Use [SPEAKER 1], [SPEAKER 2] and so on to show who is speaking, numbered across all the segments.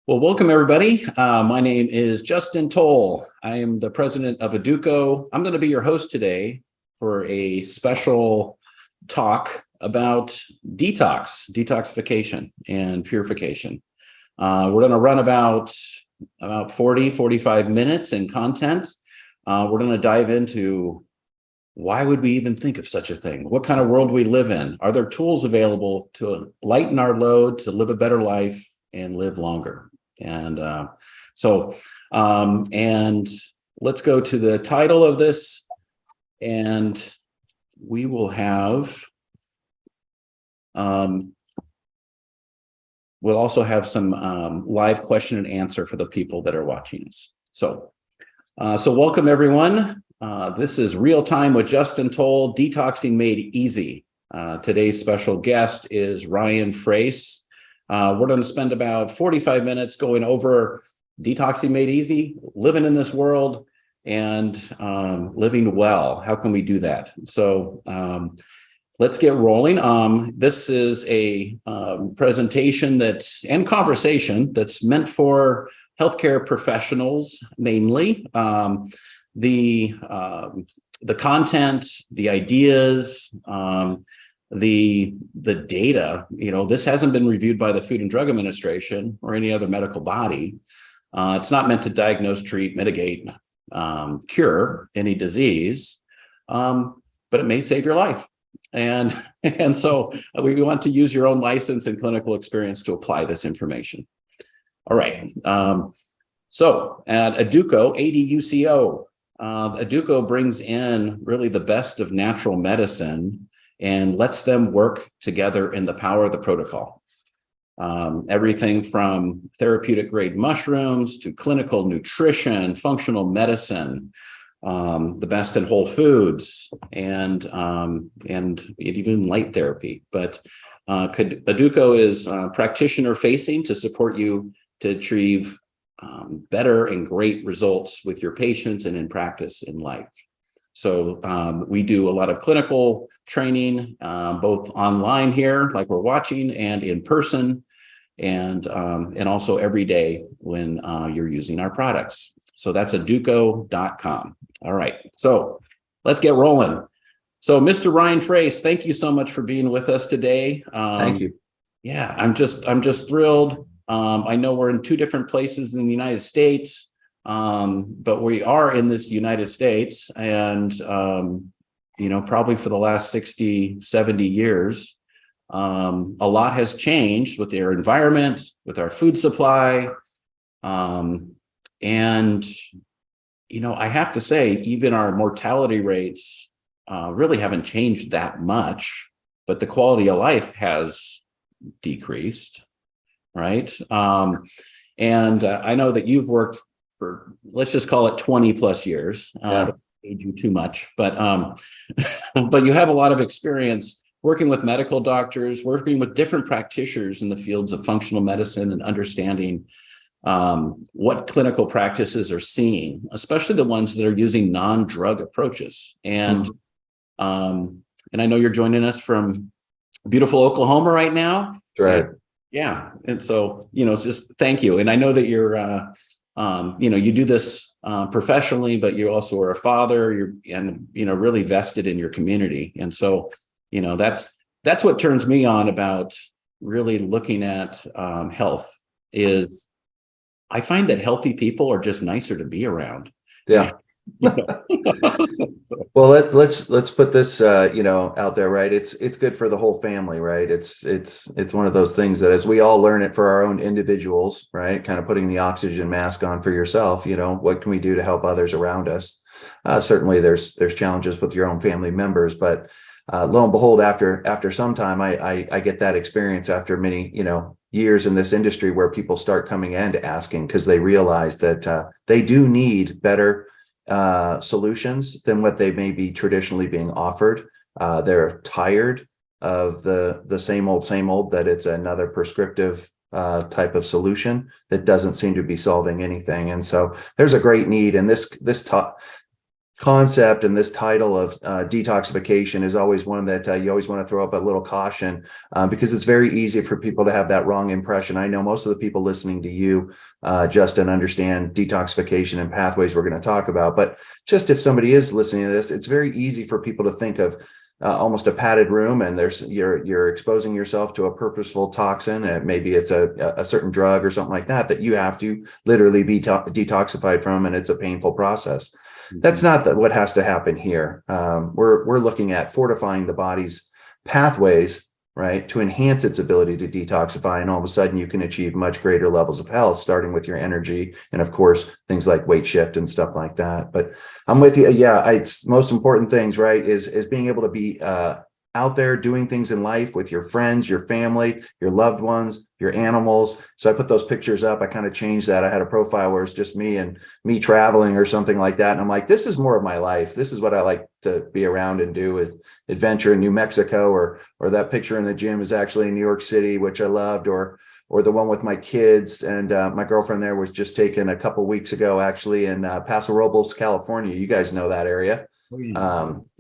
[SPEAKER 1] Well, welcome everybody. My name is Justin Toal. I am the president of Educo. I'm going to be your host today for a special talk about detoxification, and purification. We're going to run about 45 minutes in content. We're going to dive into why would we even think of such a thing? What kind of world we live in? Are there tools available to lighten our load, to live a better life and live longer? And let's go to the title of this, and we will have, we'll also have some live question and answer for the people that are watching us. So welcome everyone. This is Real Time with Justin Toal, Detoxing Made Easy. Today's special guest is Ryan Frace. We're going to spend about 45 minutes going over detoxing made easy, living in this world, and living well. How can we do that? So let's get rolling. This is a presentation and conversation that's meant for healthcare professionals, mainly. The content, the ideas, the data, this hasn't been reviewed by the Food and Drug Administration or any other medical body. It's not meant to diagnose, treat, mitigate, cure any disease, but it may save your life. And so we want to use your own license and clinical experience to apply this information. All right. So at Educo, ADUCO, Educo brings in really the best of natural medicine and lets them work together in the power of the protocol. Everything from therapeutic grade mushrooms to clinical nutrition, functional medicine, the best in whole foods, and even light therapy. But Educo is practitioner facing to support you to achieve better and great results with your patients and in practice in life. So we do a lot of clinical training, both online here, like we're watching, and in person, and also every day when you're using our products. So that's educo.com. All right, so let's get rolling. So Mr. Ryan Frace, thank you so much for being with us today.
[SPEAKER 2] Thank you.
[SPEAKER 1] Yeah, I'm just thrilled. I know we're in two different places in the United States. But we are in this United States, and probably for the last 60, 70 years, a lot has changed with our environment, with our food supply. And I have to say, even our mortality rates really haven't changed that much, but the quality of life has decreased, right? And I know that you've worked for, let's just call it 20 plus years. Don't age you too much, but but you have a lot of experience working with medical doctors, working with different practitioners in the fields of functional medicine, and understanding what clinical practices are seeing, especially the ones that are using non-drug approaches. And and I know you're joining us from beautiful Oklahoma right now.
[SPEAKER 2] Right.
[SPEAKER 1] Yeah, and so just thank you. And I know that you're you do this professionally, but you also are a father. You're really vested in your community, and so that's what turns me on about really looking at health. Is I find that healthy people are just nicer to be around.
[SPEAKER 2] Yeah. Well, let's put this out there, right? It's good for the whole family, right? It's one of those things that as we all learn it for our own individuals, right? Kind of putting the oxygen mask on for yourself, what can we do to help others around us? Certainly there's challenges with your own family members, but lo and behold, after some time, I get that experience after many, years in this industry where people start coming in to asking because they realize that they do need better solutions than what they may be traditionally being offered. They're tired of the same old, that it's another prescriptive type of solution that doesn't seem to be solving anything. And so there's a great need. And this concept and this title of detoxification is always one that you always want to throw up a little caution, because it's very easy for people to have that wrong impression. I know most of the people listening to you, Justin, understand detoxification and pathways we're going to talk about, but just if somebody is listening to this, it's very easy for people to think of almost a padded room, and you're exposing yourself to a purposeful toxin, and maybe it's a certain drug or something like that you have to literally be detoxified from, and it's a painful process. That's not what has to happen here. We're looking at fortifying the body's pathways, right, to enhance its ability to detoxify, and all of a sudden you can achieve much greater levels of health, starting with your energy, and of course things like weight shift and stuff like that. But I'm with you. Yeah, it's most important things, right, is being able to be out there doing things in life with your friends, your family, your loved ones, your animals. So I put those pictures up. I kind of changed that. I had a profile where it's just me and me traveling or something like that. And I'm like, this is more of my life. This is what I like to be around and do, is adventure in New Mexico, or that picture in the gym is actually in New York City, which I loved, or the one with my kids. And my girlfriend there was just taken a couple weeks ago, actually, in Paso Robles, California. You guys know that area.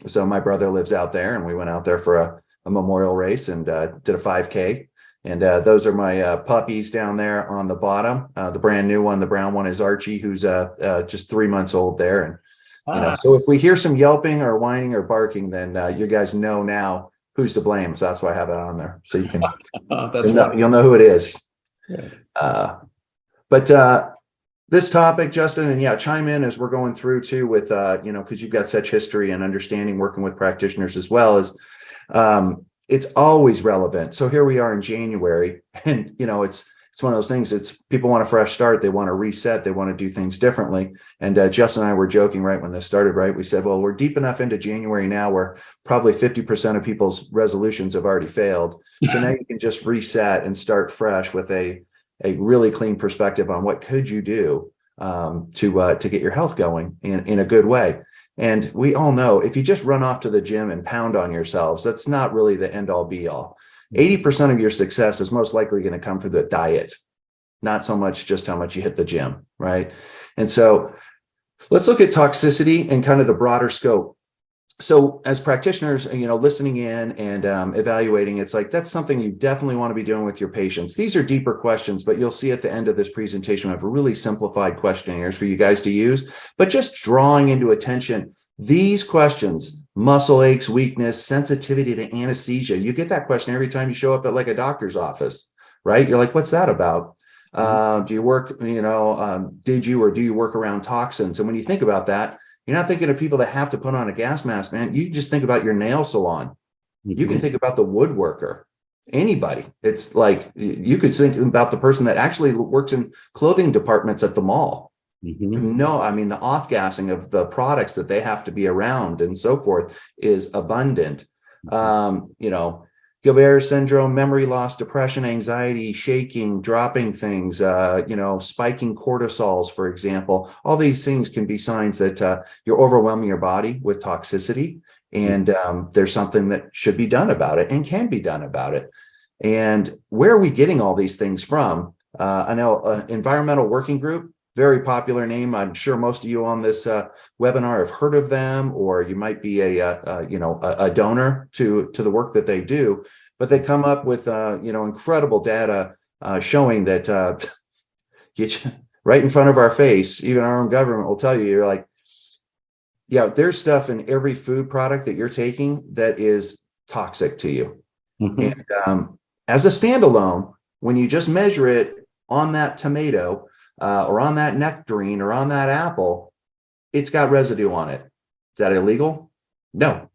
[SPEAKER 2] So my brother lives out there, and we went out there for a memorial race and did a 5K. And those are my puppies down there on the bottom. The brand new one, the brown one, is Archie, who's just 3 months old there. And so if we hear some yelping or whining or barking, then you guys know now who's to blame. So that's why I have that on there, so you can you'll know who it is. Yeah. But this topic, Justin, and yeah, chime in as we're going through too with, because you've got such history and understanding working with practitioners as well, as it's always relevant. So here we are in January, and, it's one of those things. It's people want a fresh start. They want to reset. They want to do things differently. And Justin and I were joking right when this started, right? We said, well, we're deep enough into January now where probably 50% of people's resolutions have already failed. So now you can just reset and start fresh with a really clean perspective on what could you do to get your health going in a good way. And we all know if you just run off to the gym and pound on yourselves, that's not really the end all be all. 80% of your success is most likely going to come through the diet, not so much just how much you hit the gym, right? And so let's look at toxicity and kind of the broader scope. So as practitioners, listening in and evaluating, it's like, that's something you definitely want to be doing with your patients. These are deeper questions, but you'll see at the end of this presentation, we have a really simplified questionnaires for you guys to use, but just drawing into attention these questions: muscle aches, weakness, sensitivity to anesthesia. You get that question every time you show up at like a doctor's office, right? You're like, what's that about? Do you work, did you or do you work around toxins? And when you think about that, you're not thinking of people that have to put on a gas mask, man. You just think about your nail salon. Mm-hmm. You can think about the woodworker, anybody. It's like, you could think about the person that actually works in clothing departments at the mall. Mm-hmm. No, I mean, the off-gassing of the products that they have to be around and so forth is abundant. Mm-hmm. Gilbert syndrome, memory loss, depression, anxiety, shaking, dropping things, spiking cortisols, for example. All these things can be signs that you're overwhelming your body with toxicity, and there's something that should be done about it and can be done about it. And where are we getting all these things from? I know Environmental Working Group, very popular name. I'm sure most of you on this webinar have heard of them, or you might be a donor to the work that they do. But they come up with incredible data showing that right in front of our face, even our own government will tell you, you're like, yeah, there's stuff in every food product that you're taking that is toxic to you. Mm-hmm. And as a standalone, when you just measure it on that tomato, or on that nectarine, or on that apple, it's got residue on it. Is that illegal? No.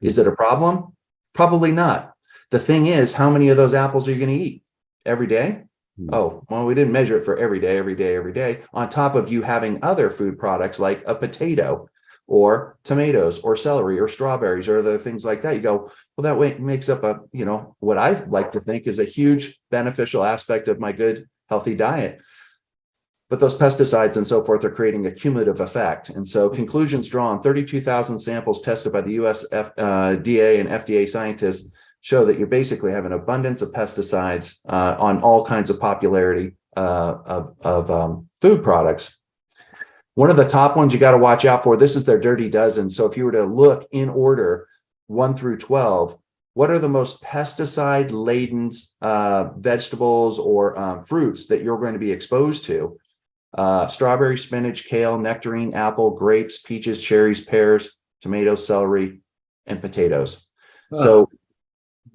[SPEAKER 2] Is it a problem? Probably not. The thing is, how many of those apples are you going to eat every day? Oh, well, we didn't measure it for every day, on top of you having other food products like a potato or tomatoes or celery or strawberries or other things like that. You go, well, that way makes up what I like to think is a huge beneficial aspect of my good, healthy diet. But those pesticides and so forth are creating a cumulative effect. And so conclusions drawn, 32,000 samples tested by the US DA and FDA scientists show that you basically have an abundance of pesticides on all kinds of popularity of food products. One of the top ones you got to watch out for, this is their dirty dozen. So if you were to look in order 1 through 12, what are the most pesticide laden vegetables or fruits that you're going to be exposed to? Strawberry, spinach, kale, nectarine, apple, grapes, peaches, cherries, pears, tomatoes, celery, and potatoes. So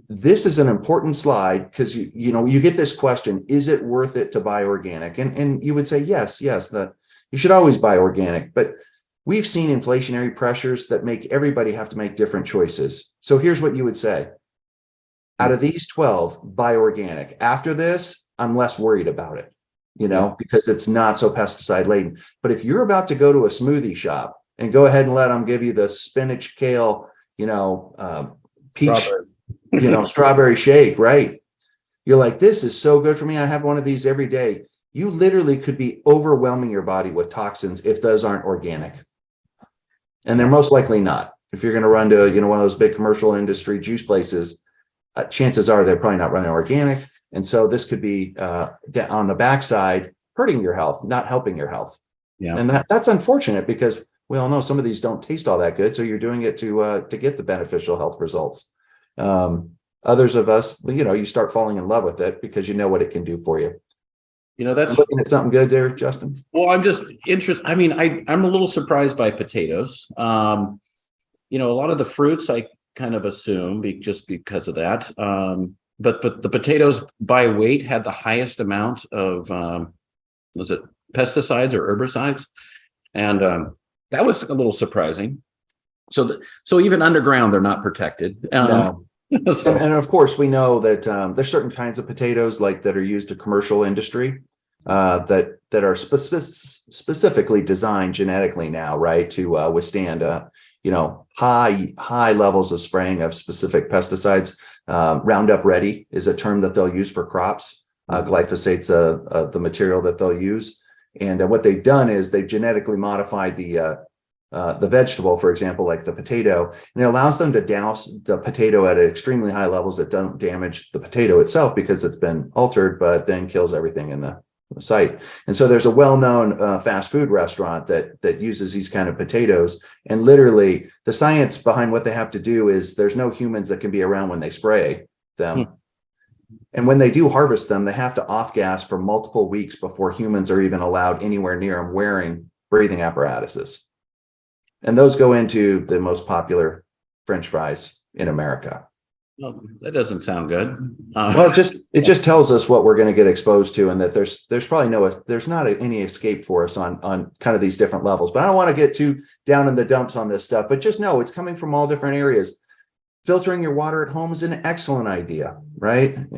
[SPEAKER 2] this is an important slide because you get this question, is it worth it to buy organic? And you would say yes, that you should always buy organic, but we've seen inflationary pressures that make everybody have to make different choices. So here's what you would say. Out of these 12, buy organic. After this, I'm less worried about it, because it's not so pesticide laden. But if you're about to go to a smoothie shop and go ahead and let them give you the spinach, kale, peach, strawberry shake, right? You're like, this is so good for me. I have one of these every day. You literally could be overwhelming your body with toxins if those aren't organic. And they're most likely not. If you're going to run to, one of those big commercial industry juice places, chances are they're probably not running organic. And so this could be on the backside hurting your health, not helping your health. Yeah. And that's unfortunate because we all know some of these don't taste all that good. So you're doing it to get the beneficial health results. Others of us, you start falling in love with it because you know what it can do for you.
[SPEAKER 1] That's
[SPEAKER 2] looking at something good there, Justin.
[SPEAKER 1] Well, I'm just interested. I mean, I'm a little surprised by potatoes. A lot of the fruits I kind of assume just because of that. But the potatoes by weight had the highest amount of was it pesticides or herbicides, and that was a little surprising. So even underground they're not protected.
[SPEAKER 2] No. And of course, we know that there's certain kinds of potatoes that are used to commercial industry that are specifically designed genetically now, right, to withstand high levels of spraying of specific pesticides. Roundup Ready is a term that they'll use for crops. Glyphosate's the material that they'll use, and what they've done is they've genetically modified the vegetable, for example, like the potato, and it allows them to douse the potato at extremely high levels that don't damage the potato itself because it's been altered, but then kills everything in the site. And so there's a well-known fast food restaurant that uses these kind of potatoes, and literally the science behind what they have to do is there's no humans that can be around when they spray them. And when they do harvest them, they have to off-gas for multiple weeks before humans are even allowed anywhere near them wearing breathing apparatuses. And those go into the most popular French fries in America.
[SPEAKER 1] Well, that doesn't sound good.
[SPEAKER 2] Well, it just tells us what we're going to get exposed to, and that there's probably there's not any escape for us on kind of these different levels. But I don't want to get too down in the dumps on this stuff. But just know it's coming from all different areas. Filtering your water at home is an excellent idea, right?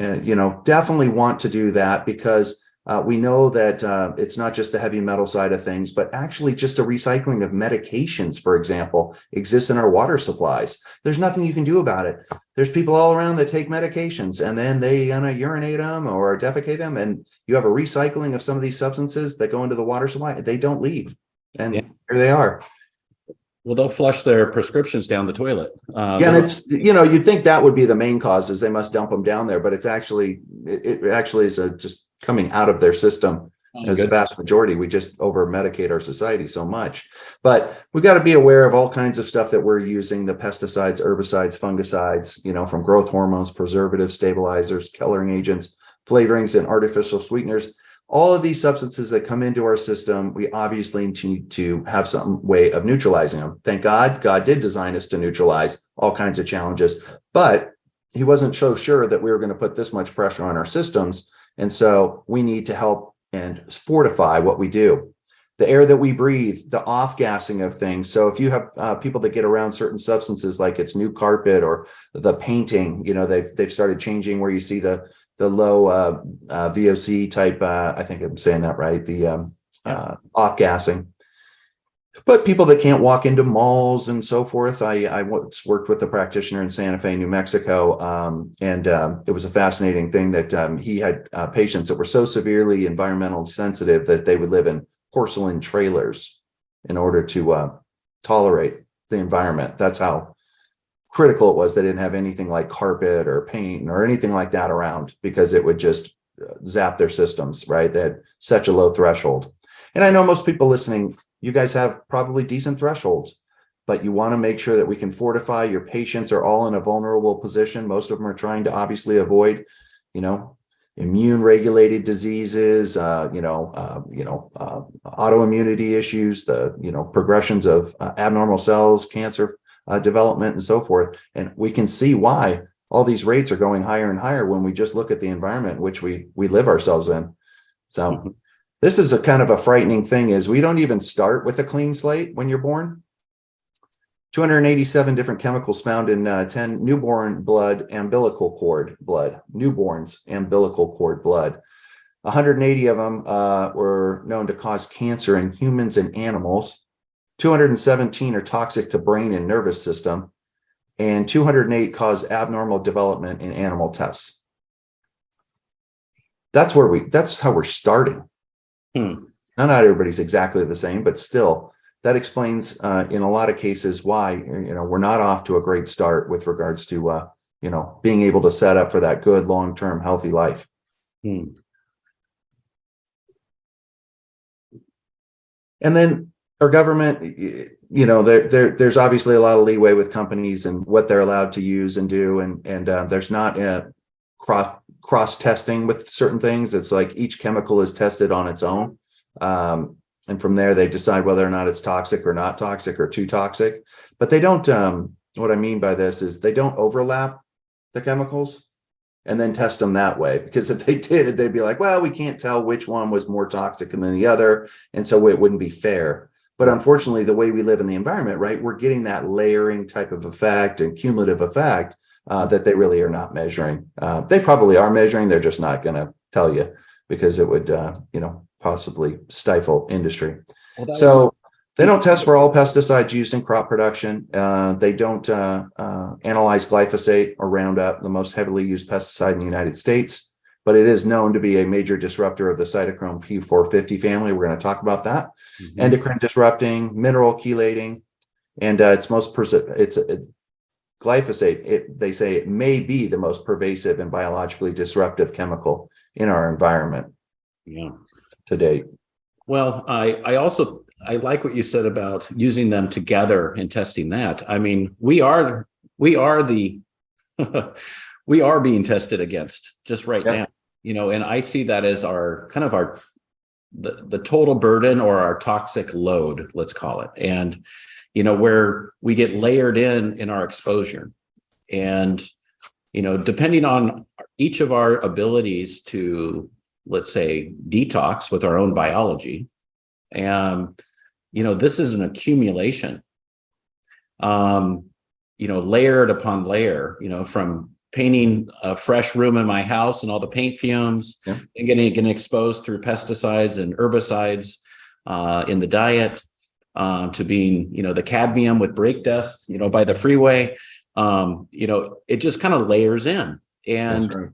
[SPEAKER 2] Definitely want to do that because we know that it's not just the heavy metal side of things, but actually just a recycling of medications, for example, exists in our water supplies. There's nothing you can do about it. There's people all around that take medications and then they urinate them or defecate them. And you have a recycling of some of these substances that go into the water supply. They don't leave. And here they are.
[SPEAKER 1] Well, they'll flush their prescriptions down the toilet.
[SPEAKER 2] And it's, you'd think that would be the main cause is they must dump them down there, but it's actually, it actually is just coming out of their system. As a vast majority, we just over medicate our society so much. But we got to be aware of all kinds of stuff that we're using, the pesticides, herbicides, fungicides, from growth hormones, preservatives, stabilizers, coloring agents, flavorings, and artificial sweeteners. All of these substances that come into our system, we obviously need to have some way of neutralizing them. Thank God, God did design us to neutralize all kinds of challenges, but he wasn't so sure that we were going to put this much pressure on our systems. And so we need to help and fortify what we do. The air that we breathe, the off-gassing of things. So if you have people that get around certain substances, like it's new carpet or the painting, they've started changing where you see the low VOC type, I think I'm saying that right, the off-gassing. But people that can't walk into malls and so forth, I once worked with a practitioner in Santa Fe, New Mexico, and it was a fascinating thing that he had patients that were so severely environmentally sensitive that they would live in porcelain trailers in order to tolerate the environment. That's how critical it was. They didn't have anything like carpet or paint or anything like that around because it would just zap their systems, right? They had such a low threshold. And I know most people listening, you guys have probably decent thresholds, but you want to make sure that we can fortify. Your patients are all in a vulnerable position. Most of them are trying to obviously avoid, immune regulated diseases, autoimmunity issues, the, progressions of abnormal cells, cancer development, and so forth. And we can see why all these rates are going higher and higher when we just look at the environment in which we live ourselves in. So this is a kind of a frightening thing, is we don't even start with a clean slate when you're born. 287 different chemicals found in 10 newborn blood, umbilical cord blood, newborns, umbilical cord blood. 180 of them were known to cause cancer in humans and animals. 217 are toxic to brain and nervous system, and 208 cause abnormal development in animal tests. That's how we're starting. Now, not everybody's exactly the same, but still, that explains in a lot of cases why we're not off to a great start with regards to being able to set up for that good long-term healthy life. And then our government, there's obviously a lot of leeway with companies and what they're allowed to use and do, and there's not a cross testing with certain things. It's like each chemical is tested on its own. And from there, they decide whether or not it's toxic or not toxic or too toxic. But they don't, what I mean by this is they don't overlap the chemicals and then test them that way. Because if they did, they'd be like, well, we can't tell which one was more toxic than the other. And so it wouldn't be fair. But unfortunately, the way we live in the environment, right, we're getting that layering type of effect and cumulative effect that they really are not measuring. They probably are measuring. They're just not going to tell you, because it would, possibly stifle industry. So they don't test for all pesticides used in crop production. They don't analyze glyphosate or Roundup, the most heavily used pesticide in the United States, but it is known to be a major disruptor of the cytochrome P450 family. We're going to talk about that. Endocrine disrupting, mineral chelating, and glyphosate, they say it may be the most pervasive and biologically disruptive chemical in our environment. To date.
[SPEAKER 1] Well, I like what you said about using them together and testing that. I mean, we are the we are being tested against just right now, and I see that as our kind of the total burden, or our toxic load, let's call it. And where we get layered in our exposure, and depending on each of our abilities to, let's say, detox with our own biology. And, this is an accumulation, layered upon layer, from painting a fresh room in my house and all the paint fumes and getting exposed through pesticides and herbicides in the diet, to being, the cadmium with brake dust, by the freeway. It just kind of layers in. And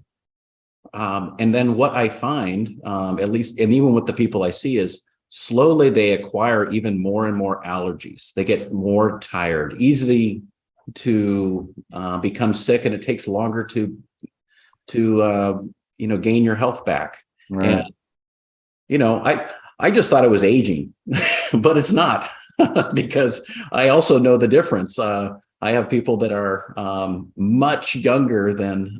[SPEAKER 1] and then what I find, at least, and even with the people I see, is slowly they acquire even more and more allergies. They get more tired, easy to become sick, and it takes longer to gain your health back. Right. And I just thought it was aging, but it's not, because I also know the difference. I have people that are much younger than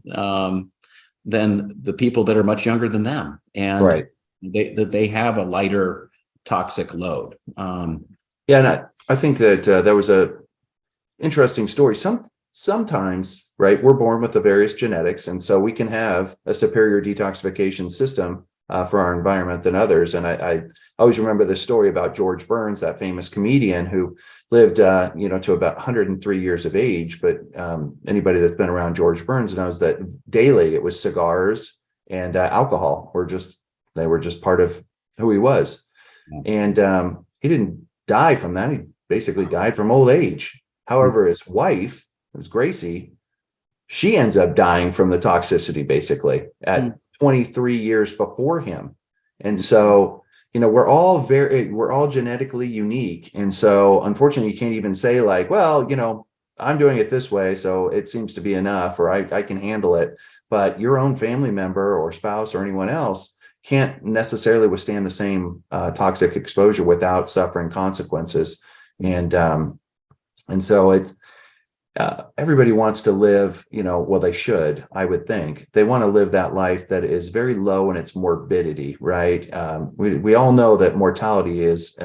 [SPEAKER 1] the people that are much younger than them, and they have a lighter toxic load. And
[SPEAKER 2] I think that there was a interesting story. Sometimes, right, we're born with the various genetics, and so we can have a superior detoxification system for our environment than others. And I always remember this story about George Burns, that famous comedian who lived, to about 103 years of age. But anybody that's been around George Burns knows that daily it was cigars and alcohol were just part of who he was. And he didn't die from that. He basically died from old age. However, his wife, it was Gracie, she ends up dying from the toxicity basically at 23 years before him. And so, we're all genetically unique. And so unfortunately, you can't even say like, well, I'm doing it this way, so it seems to be enough, or I can handle it. But your own family member or spouse or anyone else, can't necessarily withstand the same toxic exposure without suffering consequences. And so it's everybody wants to live, well, they should, I would think. They want to live that life that is very low in its morbidity, right? We all know that mortality is,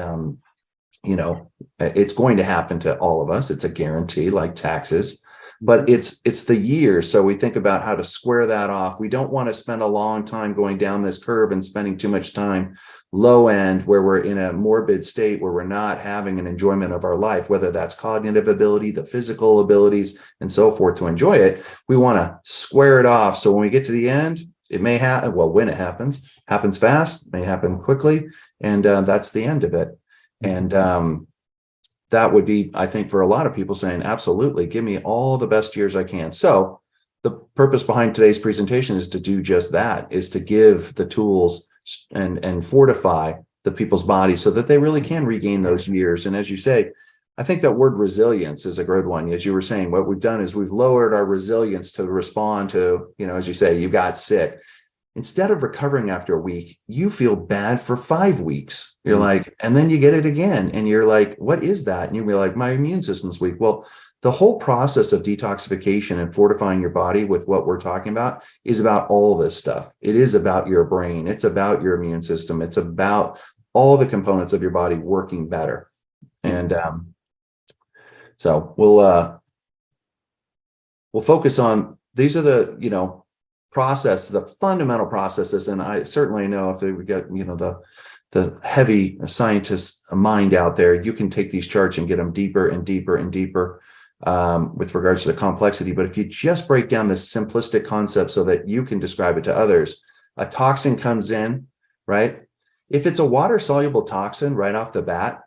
[SPEAKER 2] it's going to happen to all of us. It's a guarantee, like taxes, but it's the years. So we think about how to square that off. We don't want to spend a long time going down this curve and spending too much time low end, where we're in a morbid state, where we're not having an enjoyment of our life, whether that's cognitive ability, the physical abilities, and so forth to enjoy it. We want to square it off. So when we get to the end, it may happen. Well, when it happens fast, may happen quickly. And that's the end of it. And that would be, I think, for a lot of people saying, absolutely, give me all the best years I can. So the purpose behind today's presentation is to do just that, is to give the tools and fortify the people's bodies so that they really can regain those years. And as you say, I think that word resilience is a good one. As you were saying, what we've done is we've lowered our resilience to respond to, as you say, you got sick. Instead of recovering after a week, you feel bad for 5 weeks. You're like, and then you get it again. And you're like, what is that? And you'll be like, my immune system's weak. Well, the whole process of detoxification and fortifying your body with what we're talking about is about all this stuff. It is about your brain. It's about your immune system. It's about all the components of your body working better. And so we'll focus on, these are the, the fundamental processes. And I certainly know if we get, the heavy scientist mind out there, you can take these charts and get them deeper and deeper and deeper with regards to the complexity. But if you just break down this simplistic concept so that you can describe it to others, a toxin comes in, right? If it's a water-soluble toxin right off the bat,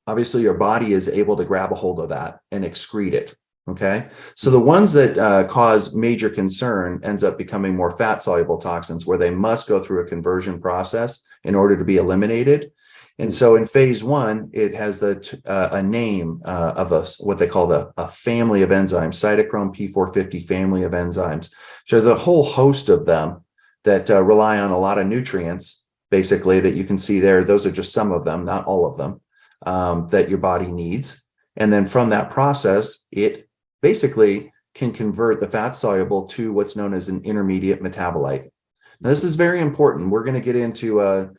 [SPEAKER 2] obviously your body is able to grab a hold of that and excrete it. Okay. So the ones that cause major concern ends up becoming more fat soluble toxins, where they must go through a conversion process in order to be eliminated. And so in phase 1, it has a name of what they call a family of enzymes, cytochrome P450 family of enzymes. So the whole host of them that rely on a lot of nutrients, basically, that you can see there. Those are just some of them, not all of them, that your body needs. And then from that process, it basically can convert the fat soluble to what's known as an intermediate metabolite. Now, this is very important. We're going to get into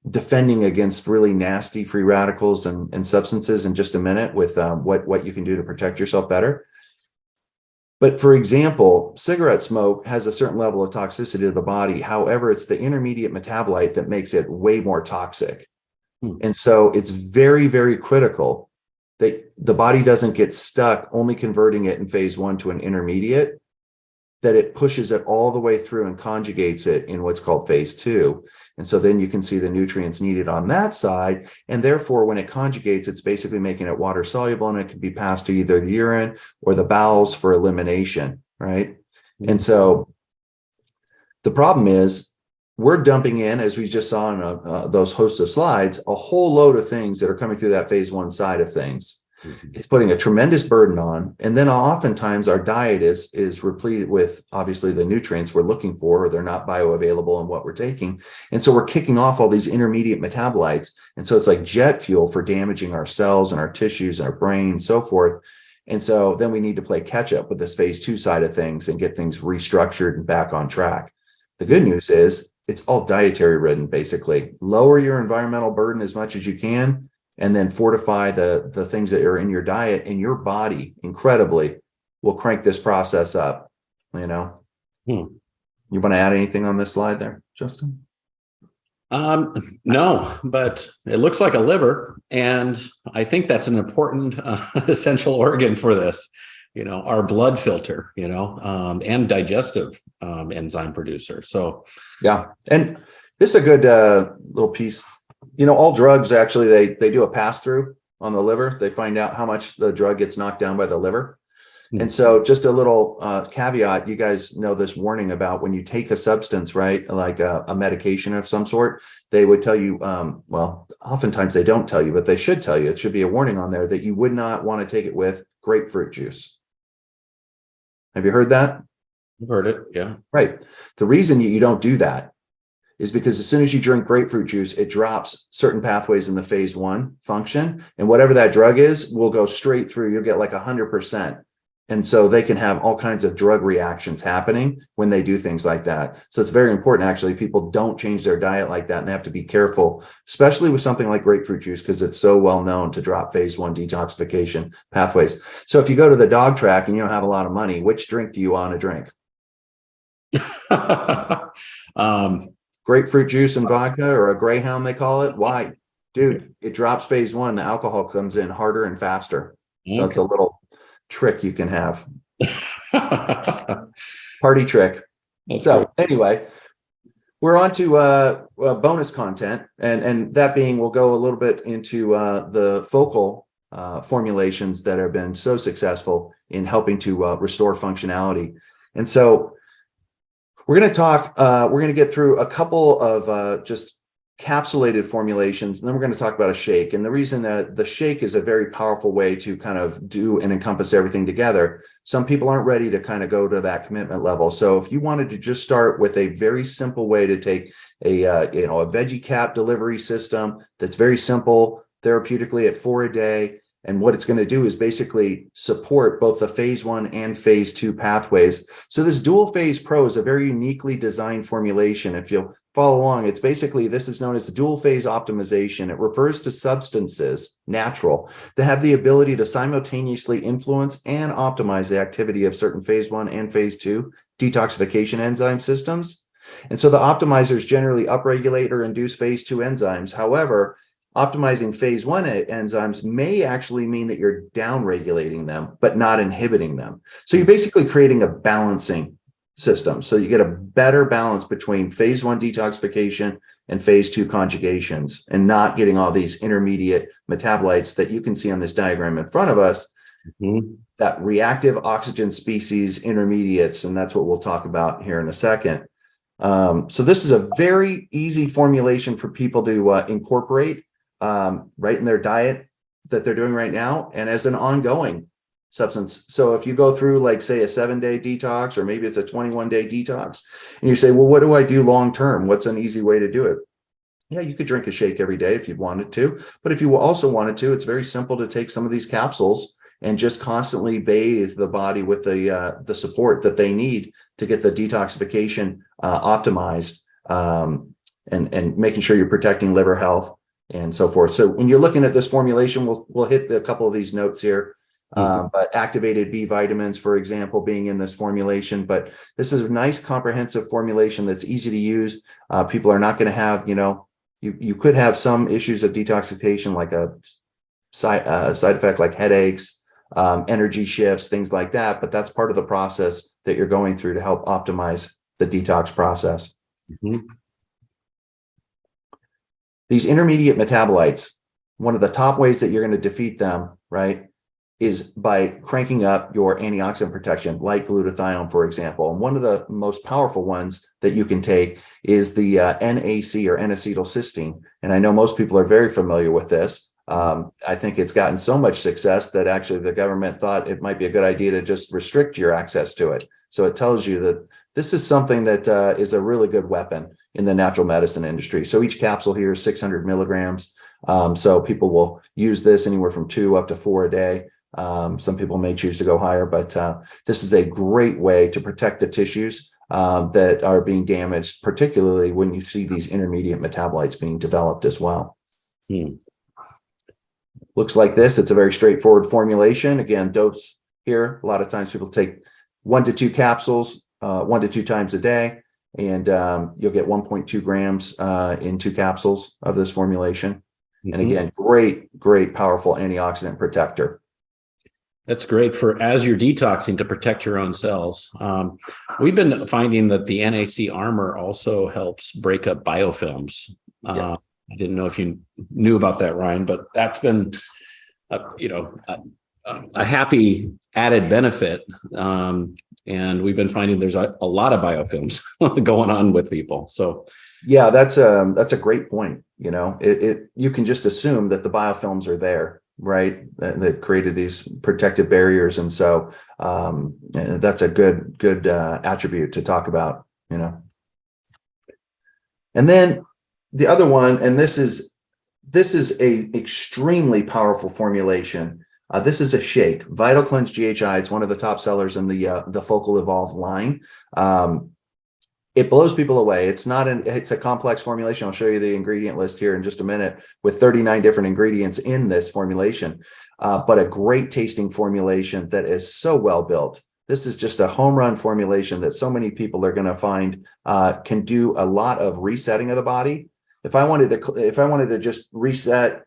[SPEAKER 2] defending against really nasty free radicals and substances in just a minute with what you can do to protect yourself better. But for example, cigarette smoke has a certain level of toxicity to the body. However, it's the intermediate metabolite that makes it way more toxic. And so it's very, very critical that the body doesn't get stuck only converting it in phase 1 to an intermediate, that it pushes it all the way through and conjugates it in what's called phase 2. And so then you can see the nutrients needed on that side. And therefore, when it conjugates, it's basically making it water soluble, and it can be passed to either the urine or the bowels for elimination, right? And so the problem is, we're dumping in, as we just saw in those host of slides, a whole load of things that are coming through that phase 1 side of things. It's putting a tremendous burden on. And then oftentimes our diet is repleted with, obviously, the nutrients we're looking for, or they're not bioavailable in what we're taking. And so we're kicking off all these intermediate metabolites. And so it's like jet fuel for damaging our cells and our tissues, our brain, and so forth. And so then we need to play catch up with this phase 2 side of things and get things restructured and back on track. The good news is it's all dietary ridden, basically. Lower your environmental burden as much as you can, and then fortify the things that are in your diet, and your body incredibly will crank this process up. You want to add anything on this slide there, Justin?
[SPEAKER 1] No, but it looks like a liver, and I think that's an important essential organ for this. Our blood filter, and digestive enzyme producer. So, yeah.
[SPEAKER 2] And this is a good little piece. All drugs, actually, they do a pass through on the liver. They find out how much the drug gets knocked down by the liver. And so just a little caveat, you guys know this warning about when you take a substance, right? Like a medication of some sort, they would tell you, well, oftentimes they don't tell you, but they should tell you. It should be a warning on there that you would not want to take it with grapefruit juice. Have you heard that?
[SPEAKER 1] I've heard it. Yeah.
[SPEAKER 2] Right. The reason you don't do that is because as soon as you drink grapefruit juice, it drops certain pathways in the phase 1 function. And whatever that drug is will go straight through. You'll get like 100%. And so they can have all kinds of drug reactions happening when they do things like that. So it's very important, actually, people don't change their diet like that, and they have to be careful, especially with something like grapefruit juice, because it's so well known to drop phase 1 detoxification pathways. So if you go to the dog track and you don't have a lot of money, which drink do you want to drink? Grapefruit juice and vodka, or a Greyhound, they call it. Why? Dude, it drops phase 1. The alcohol comes in harder and faster. So it's a little trick you can have. Party trick. So anyway, we're on to bonus content. And that being, we'll go a little bit into the focal formulations that have been so successful in helping to restore functionality. And so we're going to talk, we're going to get through a couple of just capsulated formulations, and then we're going to talk about a shake. And the reason that the shake is a very powerful way to kind of do and encompass everything together, some people aren't ready to kind of go to that commitment level. So if you wanted to just start with a very simple way to take a veggie cap delivery system that's very simple therapeutically at 4 a day, and what it's going to do is basically support both the phase 1 and phase 2 pathways. So this dual phase pro is a very uniquely designed formulation. If you'll follow along, it's basically, this is known as dual phase optimization. It refers to substances, natural, that have the ability to simultaneously influence and optimize the activity of certain phase 1 and phase 2 detoxification enzyme systems. And so the optimizers generally upregulate or induce phase 2 enzymes. However, optimizing phase 1 enzymes may actually mean that you're downregulating them, but not inhibiting them. So you're basically creating a balancing system. So you get a better balance between phase 1 detoxification and phase 2 conjugations, and not getting all these intermediate metabolites that you can see on this diagram in front of us, that reactive oxygen species intermediates. And that's what we'll talk about here in a second. So this is a very easy formulation for people to incorporate right in their diet that they're doing right now, and as an ongoing substance. So if you go through, like, say, a 7-day detox, or maybe it's a 21-day detox, and you say, well, what do I do long term? What's an easy way to do it? Yeah, you could drink a shake every day if you wanted to, but if you also wanted to, it's very simple to take some of these capsules and just constantly bathe the body with the support that they need to get the detoxification optimized, and making sure you're protecting liver health and so forth. So when you're looking at this formulation, we'll hit a couple of these notes here. But activated B vitamins, for example, being in this formulation. But this is a nice comprehensive formulation that's easy to use. People are not going to have, you could have some issues of detoxification, like a side effect like headaches, energy shifts, things like that. But that's part of the process that you're going through to help optimize the detox process. These intermediate metabolites, one of the top ways that you're going to defeat them, right, is by cranking up your antioxidant protection, like glutathione, for example. And one of the most powerful ones that you can take is the NAC, or N-acetylcysteine. And I know most people are very familiar with this. I think it's gotten so much success that actually the government thought it might be a good idea to just restrict your access to it. So it tells you that this is something that is a really good weapon in the natural medicine industry. So each capsule here is 600 milligrams. So people will use this anywhere from 2 up to 4 a day. Some people may choose to go higher, but this is a great way to protect the tissues that are being damaged, particularly when you see these intermediate metabolites being developed as well. Looks like this. It's a very straightforward formulation. Again, dose here. A lot of times people take 1 to 2 capsules, 1 to 2 times a day, and you'll get 1.2 grams in 2 capsules of this formulation. And again, great, powerful antioxidant protector.
[SPEAKER 1] That's great for as you're detoxing to protect your own cells. We've been finding that the NAC armor also helps break up biofilms. I didn't know if you knew about that, Ryan, but that's been, a happy added benefit. And we've been finding there's a lot of biofilms going on with people. So
[SPEAKER 2] yeah, that's a great point. You can just assume that the biofilms are there. right? That created these protective barriers. And so that's a good attribute to talk about, you know. And then the other one, and this is a extremely powerful formulation. This is a shake, Vital Cleanse GHI. It's one of the top sellers in the Focal Evolve line. It blows people away. It's a complex formulation. I'll show you the ingredient list here in just a minute with 39 different ingredients in this formulation, but a great tasting formulation that is so well built. This is just a home run formulation that so many people are going to find can do a lot of resetting of the body. If I wanted to just reset,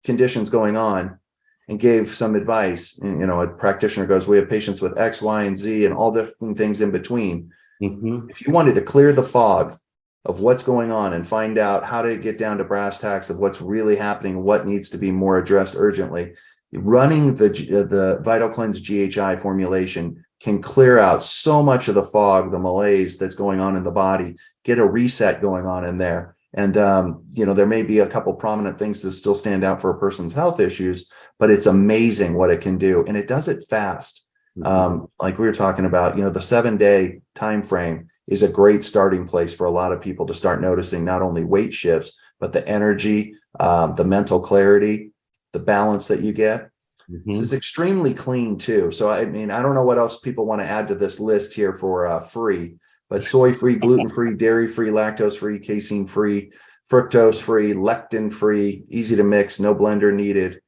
[SPEAKER 2] conditions going on, and gave some advice, a practitioner goes, we have patients with X, Y, and Z, and all different things in between. Mm-hmm. If you wanted to clear the fog of what's going on and find out how to get down to brass tacks of what's really happening, what needs to be more addressed urgently, running the Vital Cleanse GHI formulation can clear out so much of the fog, the malaise that's going on in the body, get a reset going on in there. And, there may be a couple prominent things that still stand out for a person's health issues, but it's amazing what it can do. And it does it fast. Like we were talking about, the 7-day time frame is a great starting place for a lot of people to start noticing not only weight shifts, but the energy, the mental clarity, the balance that you get. This is extremely clean too. So, I don't know what else people want to add to this list here for free. But soy-free, gluten-free, dairy-free, lactose-free, casein-free, fructose-free, lectin-free, easy to mix, no blender needed.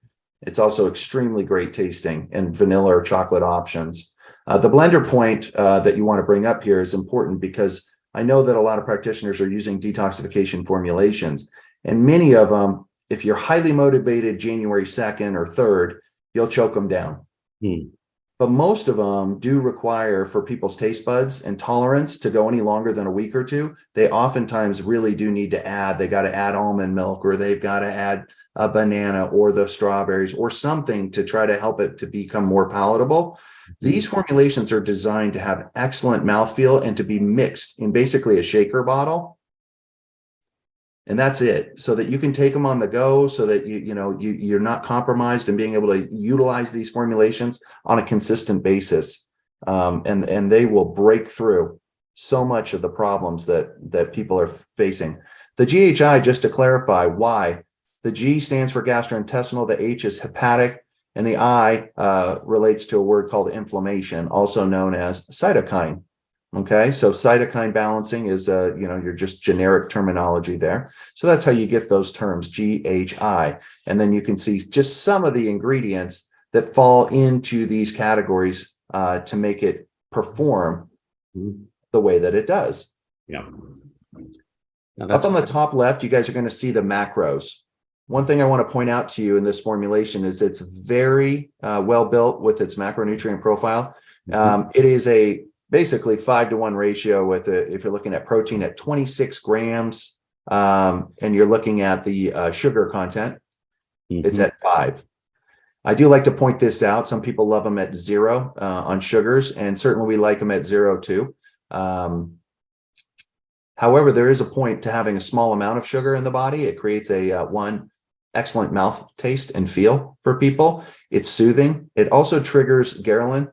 [SPEAKER 2] It's also extremely great tasting and vanilla or chocolate options. The blender point that you want to bring up here is important because I know that a lot of practitioners are using detoxification formulations. And many of them, if you're highly motivated January 2nd or 3rd, you'll choke them down. But most of them do require, for people's taste buds and tolerance to go any longer than a week or two, they oftentimes really do need to add, they got to add almond milk, or they've got to add a banana or the strawberries or something to try to help it to become more palatable. These formulations are designed to have excellent mouthfeel and to be mixed in basically a shaker bottle. And that's it, so that you can take them on the go, so that you're not compromised in being able to utilize these formulations on a consistent basis, and they will break through so much of the problems that people are facing. The GHI, just to clarify why, the G stands for gastrointestinal, the H is hepatic, and the I relates to a word called inflammation, also known as cytokine. Okay, so cytokine balancing is your just generic terminology there. So that's how you get those terms, GHI. And then you can see just some of the ingredients that fall into these categories to make it perform the way that it does.
[SPEAKER 1] Yeah.
[SPEAKER 2] Up on the top left, you guys are going to see the macros. One thing I want to point out to you in this formulation is it's very well built with its macronutrient profile. It is a basically 5-to-1 ratio with if you're looking at protein at 26 grams and you're looking at the sugar content, it's at 5. I do like to point this out. Some people love them at 0 on sugars, and certainly we like them at 0 too. However, there is a point to having a small amount of sugar in the body. It creates a one excellent mouth taste and feel for people. It's soothing. It also triggers ghrelin.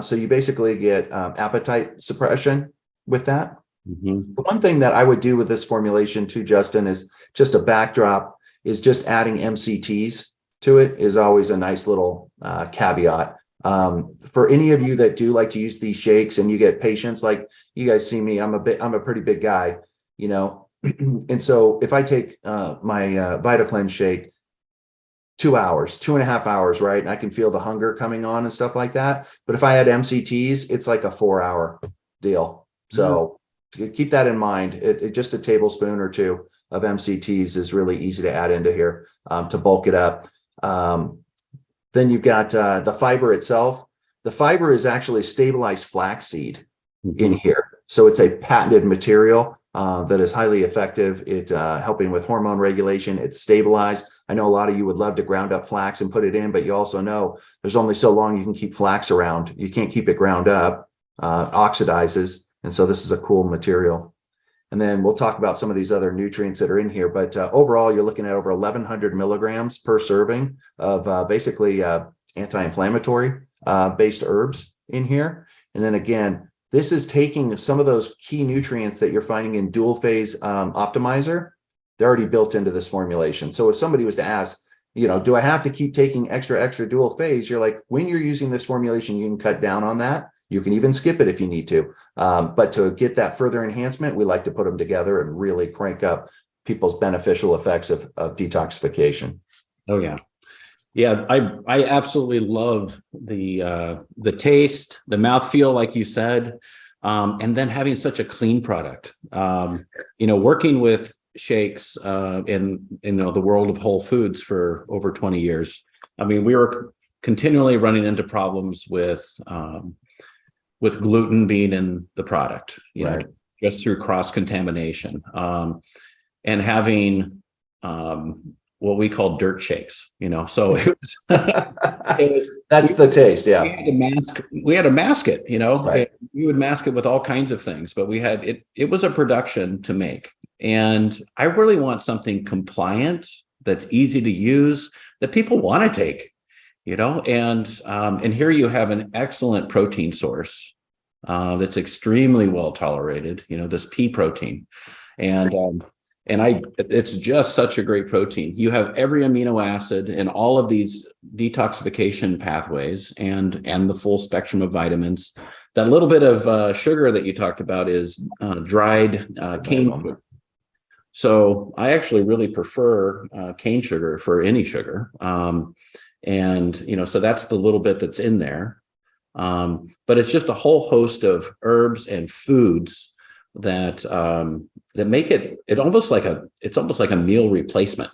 [SPEAKER 2] So you basically get appetite suppression with that. The one thing that I would do with this formulation too, Justin, is just a backdrop, is just adding MCTs to it is always a nice little caveat. For any of you that do like to use these shakes and you get patients, like you guys see me, I'm a pretty big guy, and so if I take my Vital Cleanse shake, 2 hours, 2.5 hours, right? And I can feel the hunger coming on and stuff like that. But if I had MCTs, it's like a 4-hour deal. So keep that in mind. It just a tablespoon or 2 of MCTs is really easy to add into here to bulk it up. Then you've got the fiber itself. The fiber is actually stabilized flaxseed in here. So it's a patented material that is highly effective at helping with hormone regulation. It's stabilized. I know a lot of you would love to ground up flax and put it in, but you also know there's only so long you can keep flax around. You can't keep it ground up, oxidizes. And so this is a cool material. And then we'll talk about some of these other nutrients that are in here. But overall, you're looking at over 1,100 milligrams per serving of basically anti-inflammatory based herbs in here. And then again, this is taking some of those key nutrients that you're finding in dual phase optimizer. They're already built into this formulation. So if somebody was to ask, do I have to keep taking extra dual phase? You're like, when you're using this formulation, you can cut down on that. You can even skip it if you need to. But to get that further enhancement, we like to put them together and really crank up people's beneficial effects of detoxification.
[SPEAKER 1] Oh, yeah. Yeah, I absolutely love the taste, the mouthfeel, like you said, and then having such a clean product. Working with shakes in the world of whole foods for over 20 years. I mean, we were continually running into problems with gluten being in the product,
[SPEAKER 2] Right.
[SPEAKER 1] just through cross-contamination, and having what we call dirt shakes, so it was
[SPEAKER 2] That's the taste. Yeah.
[SPEAKER 1] We had to mask it,
[SPEAKER 2] Right.
[SPEAKER 1] we would mask it with all kinds of things, but we had it was a production to make. And I really want something compliant, that's easy to use, that people want to take, and here you have an excellent protein source that's extremely well tolerated, this pea protein. And it's just such a great protein. You have every amino acid in all of these detoxification pathways and the full spectrum of vitamins. That little bit of sugar that you talked about is dried cane sugar. So I actually really prefer cane sugar for any sugar. So that's the little bit that's in there. But it's just a whole host of herbs and foods that make it almost like a meal replacement.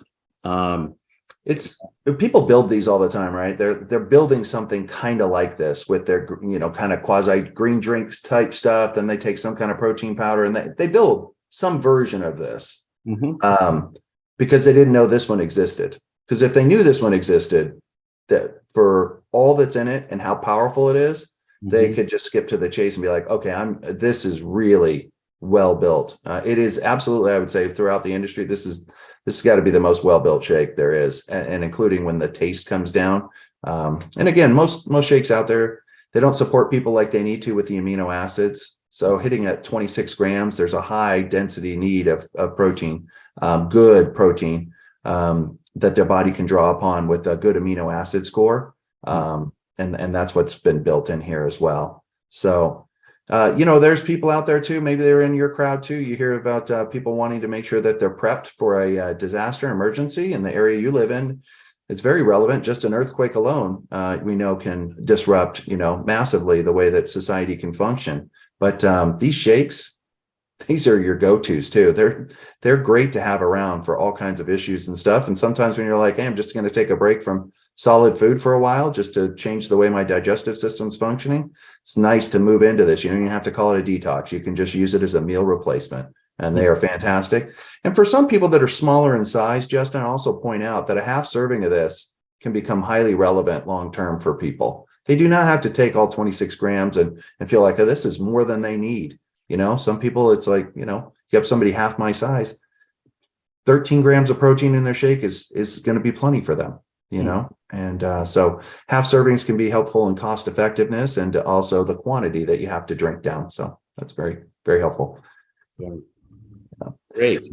[SPEAKER 2] It's people build these all the time, right? They're building something kind of like this with their kind of quasi green drinks type stuff. Then they take some kind of protein powder and they build some version of this.
[SPEAKER 1] Mm-hmm.
[SPEAKER 2] Because they didn't know this one existed. Because if they knew this one existed, that for all that's in it and how powerful it is, mm-hmm. they could just skip to the chase and be like, okay, this is really well built. It is absolutely, I would say, throughout the industry, this has got to be the most well-built shake there is, and including when the taste comes down. And again, most shakes out there, they don't support people like they need to with the amino acids. So hitting at 26 grams, there's a high density need of protein, good protein that their body can draw upon with a good amino acid score. And that's what's been built in here as well. So, there's people out there too, maybe they're in your crowd too. You hear about people wanting to make sure that they're prepped for a disaster emergency in the area you live in. It's very relevant. Just an earthquake alone, we know can disrupt, massively the way that society can function. But these shakes, these are your go-tos too. They're great to have around for all kinds of issues and stuff. And sometimes when you're like, hey, I'm just going to take a break from solid food for a while just to change the way my digestive system's functioning, it's nice to move into this. You don't even have to call it a detox. You can just use it as a meal replacement. And they are fantastic. And for some people that are smaller in size, Justin, I also point out that a half serving of this can become highly relevant long-term for people. They do not have to take all 26 grams and feel like, oh, this is more than they need. Some people, it's like, you have somebody half my size, 13 grams of protein in their shake is going to be plenty for them, And so half servings can be helpful in cost effectiveness and also the quantity that you have to drink down. So that's very, very helpful.
[SPEAKER 1] Yeah. Great.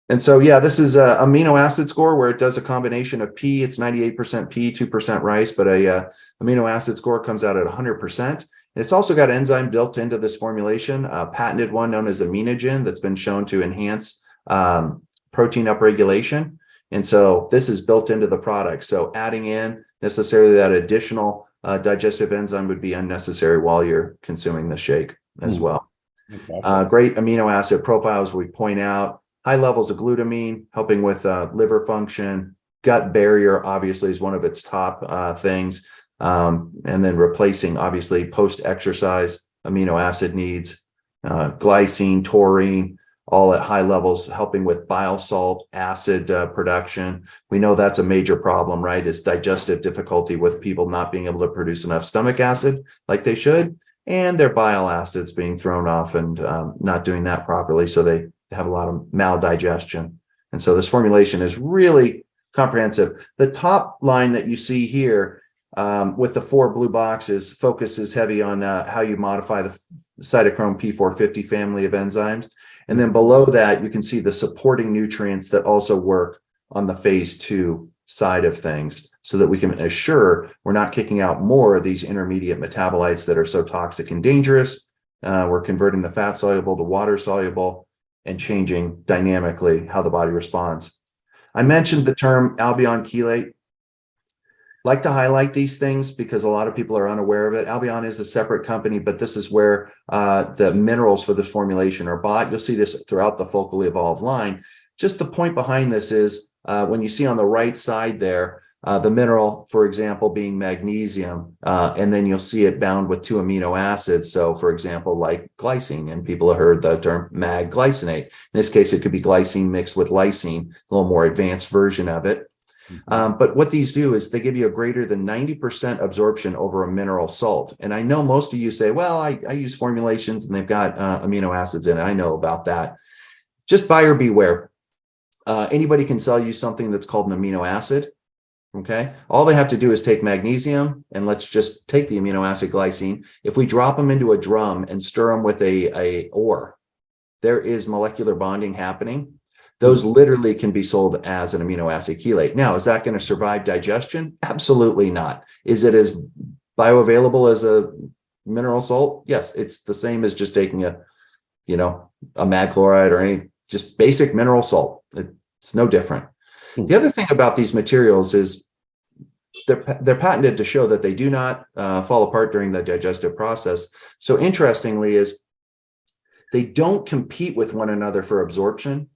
[SPEAKER 2] And so, this is a amino acid score where it does a combination of P. It's 98% P, 2% rice, but a amino acid score comes out at 100%. It's also got an enzyme built into this formulation, a patented one known as aminogen that's been shown to enhance protein upregulation. And so this is built into the product. So adding in necessarily that additional digestive enzyme would be unnecessary while you're consuming the shake as well. Okay. Great amino acid profiles we point out. High levels of glutamine, helping with liver function. Gut barrier, obviously, is one of its top things. And then replacing, obviously, post-exercise amino acid needs. Glycine, taurine, all at high levels, helping with bile salt acid production. We know that's a major problem, right? It's digestive difficulty with people not being able to produce enough stomach acid like they should. and their bile acids being thrown off and not doing that properly. So they have a lot of maldigestion. And so this formulation is really comprehensive. The top line that you see here with the 4 blue boxes focuses heavy on how you modify the cytochrome P450 family of enzymes. And then below that, you can see the supporting nutrients that also work on the phase 2 side of things, so that we can assure we're not kicking out more of these intermediate metabolites that are so toxic and dangerous. We're converting the fat soluble to water soluble and changing dynamically how the body responds. I mentioned the term albion chelate. Like to highlight these things because a lot of people are unaware of it. Albion is a separate company, but this is where the minerals for this formulation are bought. You'll see this throughout the Focally Evolved line. Just the point behind this is when you see on the right side there, the mineral, for example, being magnesium, and then you'll see it bound with 2 amino acids. So, for example, like glycine, and people have heard the term mag-glycinate. In this case, it could be glycine mixed with lysine, a little more advanced version of it. But what these do is they give you a greater than 90% absorption over a mineral salt. And I know most of you say, well, I use formulations and they've got amino acids in it. I know about that. Just buyer beware. Anybody can sell you something that's called an amino acid. Okay. All they have to do is take magnesium, and let's just take the amino acid glycine. If we drop them into a drum and stir them with a ore, there is molecular bonding happening. Those literally can be sold as an amino acid chelate. Now, is that going to survive digestion? Absolutely not. Is it as bioavailable as a mineral salt? Yes, it's the same as just taking a mag chloride or any just basic mineral salt. It's no different. The other thing about these materials is they're patented to show that they do not fall apart during the digestive process. So interestingly is they don't compete with one another for absorption.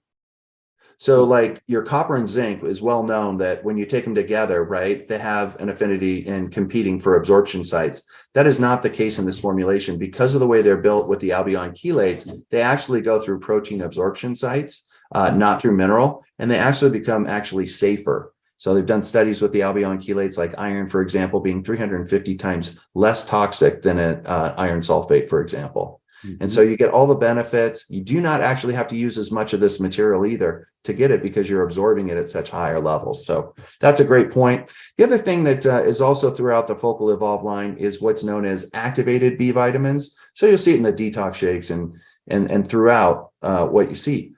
[SPEAKER 2] So like your copper and zinc is well known that when you take them together, right, they have an affinity in competing for absorption sites. That is not the case in this formulation. Because of the way they're built with the albion chelates, they actually go through protein absorption sites, not through mineral, and they actually become safer. So they've done studies with the albion chelates, like iron, for example, being 350 times less toxic than an iron sulfate, for example. And so you get all the benefits. You do not actually have to use as much of this material either to get it, because you're absorbing it at such higher levels. So that's a great point. The other thing that is also throughout the Focal Evolve line is what's known as activated B vitamins. So you'll see it in the detox shakes and throughout what you see.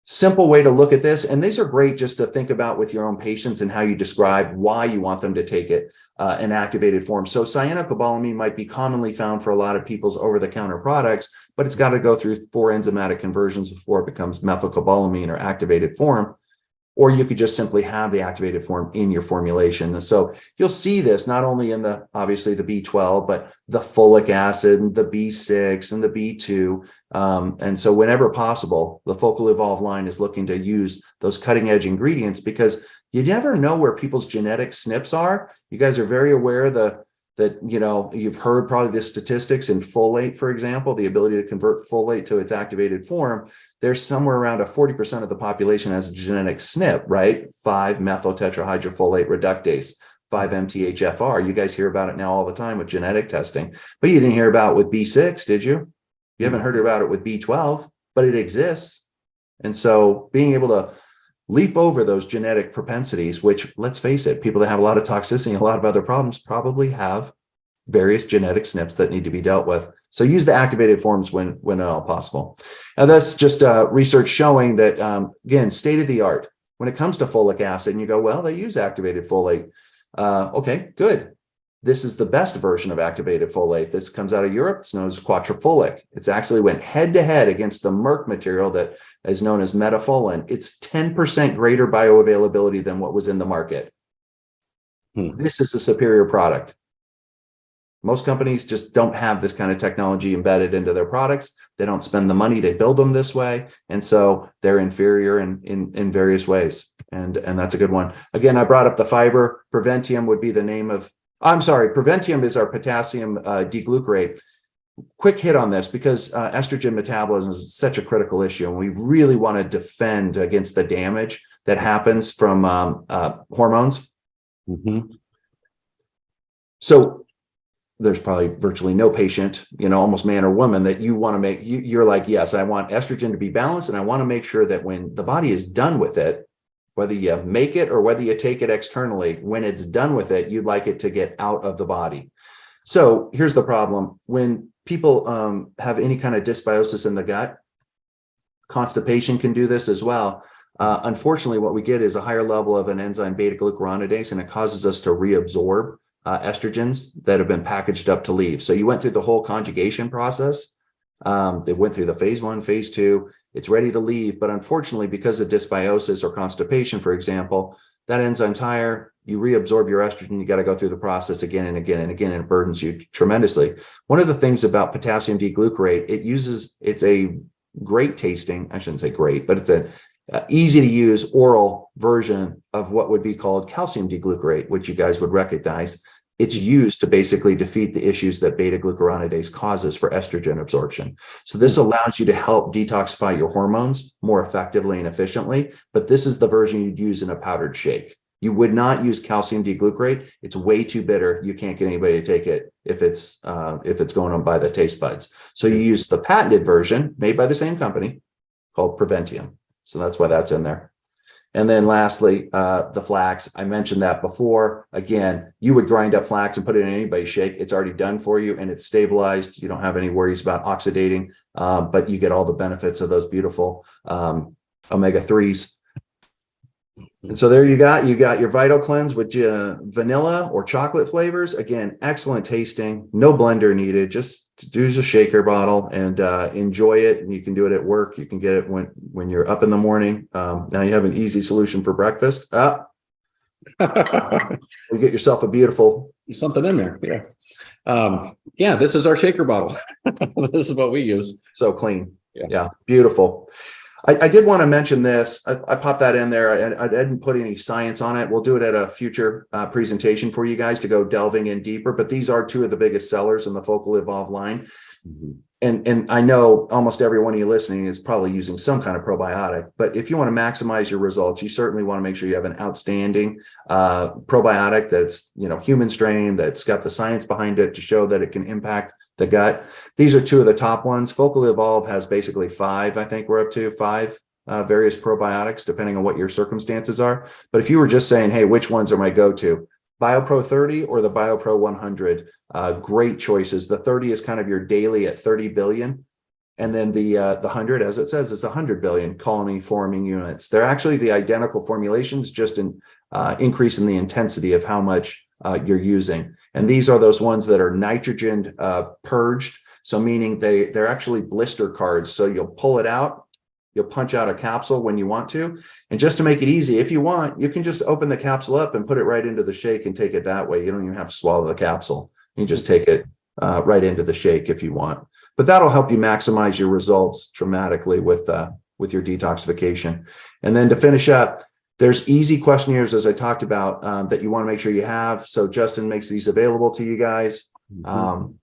[SPEAKER 2] Simple way to look at this, and these are great just to think about with your own patients and how you describe why you want them to take it in activated form. So cyanocobalamin might be commonly found for a lot of people's over-the-counter products, but it's got to go through 4 enzymatic conversions before it becomes methylcobalamin or activated form. Or you could just simply have the activated form in your formulation. And so you'll see this not only in obviously the B12, but the folic acid, and the B6 and the B2. And so whenever possible, the Focal Evolve line is looking to use those cutting edge ingredients, because you never know where people's genetic SNPs are. You guys are very aware that you've heard probably the statistics in folate, for example, the ability to convert folate to its activated form. There's somewhere around 40% of the population has a genetic SNP, right? 5-methyl tetrahydrofolate reductase, 5-MTHFR. You guys hear about it now all the time with genetic testing, but you didn't hear about it with B6, did you? You haven't heard about it with B12, but it exists. And so being able to leap over those genetic propensities, which, let's face it, people that have a lot of toxicity and a lot of other problems probably have various genetic SNPs that need to be dealt with. So use the activated forms when at all possible. Now that's just research showing that, again, state of the art when it comes to folic acid. And you go, well, they use activated folate. Okay, good. This is the best version of activated folate. This comes out of Europe. It's known as quatropfolic. It's actually went head to head against the Merck material that is known as metafolin. It's 10% greater bioavailability than what was in the market. This is a superior product. Most companies just don't have this kind of technology embedded into their products. They don't spend the money to build them this way. And so they're inferior in various ways. And that's a good one. Again, I brought up the fiber. Preventium would be the name of, Preventium is our potassium deglucarate. Quick hit on this, because estrogen metabolism is such a critical issue, and we really want to defend against the damage that happens from hormones. So there's probably virtually no patient, almost man or woman, that you want to make, you're like, yes, I want estrogen to be balanced. And I want to make sure that when the body is done with it, whether you make it or whether you take it externally, when it's done with it, you'd like it to get out of the body. So here's the problem. When people have any kind of dysbiosis in the gut, constipation can do this as well. Unfortunately, what we get is a higher level of an enzyme beta-glucuronidase, and it causes us to reabsorb estrogens that have been packaged up to leave. So you went through the whole conjugation process. They went through the phase 1, phase 2. It's ready to leave. But unfortunately, because of dysbiosis or constipation, for example, that enzyme's higher. You reabsorb your estrogen. You got to go through the process again and again and again, and it burdens you tremendously. One of the things about potassium D-glucarate, it's a great tasting, I shouldn't say great, but it's a easy to use oral version of what would be called calcium D-glucarate, which you guys would recognize. It's used to basically defeat the issues that beta-glucuronidase causes for estrogen absorption. So this allows you to help detoxify your hormones more effectively and efficiently, but this is the version you'd use in a powdered shake. You would not use calcium D-glucarate. It's way too bitter. You can't get anybody to take it if it's going on by the taste buds. So you use the patented version made by the same company called Preventium. So that's why that's in there. And then lastly, the flax. I mentioned that before. Again, you would grind up flax and put it in anybody's shake. It's already done for you and it's stabilized. You don't have any worries about oxidating, but you get all the benefits of those beautiful omega-3s. And so there you got your Vital Cleanse with vanilla or chocolate flavors. Again, excellent tasting, no blender needed. Just use a shaker bottle and enjoy it. And you can do it at work. You can get it when you're up in the morning. Now you have an easy solution for breakfast. You get yourself a beautiful.
[SPEAKER 1] There's something in there. Yeah. Yeah, this is our shaker bottle. This is what we use.
[SPEAKER 2] So clean. Yeah, beautiful. I did want to mention this. I popped that in there. I didn't put any science on it. We'll do it at a future presentation for you guys to go delving in deeper. But these are two of the biggest sellers in the Focal Evolve line. Mm-hmm. And I know almost every one of you listening is probably using some kind of probiotic. But if you want to maximize your results, you certainly want to make sure you have an outstanding probiotic that's human strain, that's got the science behind it to show that it can impact the gut. These are two of the top ones. Focal Evolve has basically 5, I think we're up to 5 various probiotics, depending on what your circumstances are. But if you were just saying, hey, which ones are my go-to? BioPro 30 or the BioPro 100, great choices. The 30 is kind of your daily at 30 billion. And then the 100, as it says, is 100 billion colony forming units. They're actually the identical formulations, just in increase in the intensity of how much you're using. And these are those ones that are nitrogen purged. So meaning they're actually blister cards. So you'll pull it out, you'll punch out a capsule when you want to. And just to make it easy, if you want, you can just open the capsule up and put it right into the shake and take it that way. You don't even have to swallow the capsule. You just take it right into the shake if you want. But that'll help you maximize your results dramatically with your detoxification. And then to finish up, there's easy questionnaires, as I talked about, that you want to make sure you have. So Justin makes these available to you guys. Mm-hmm.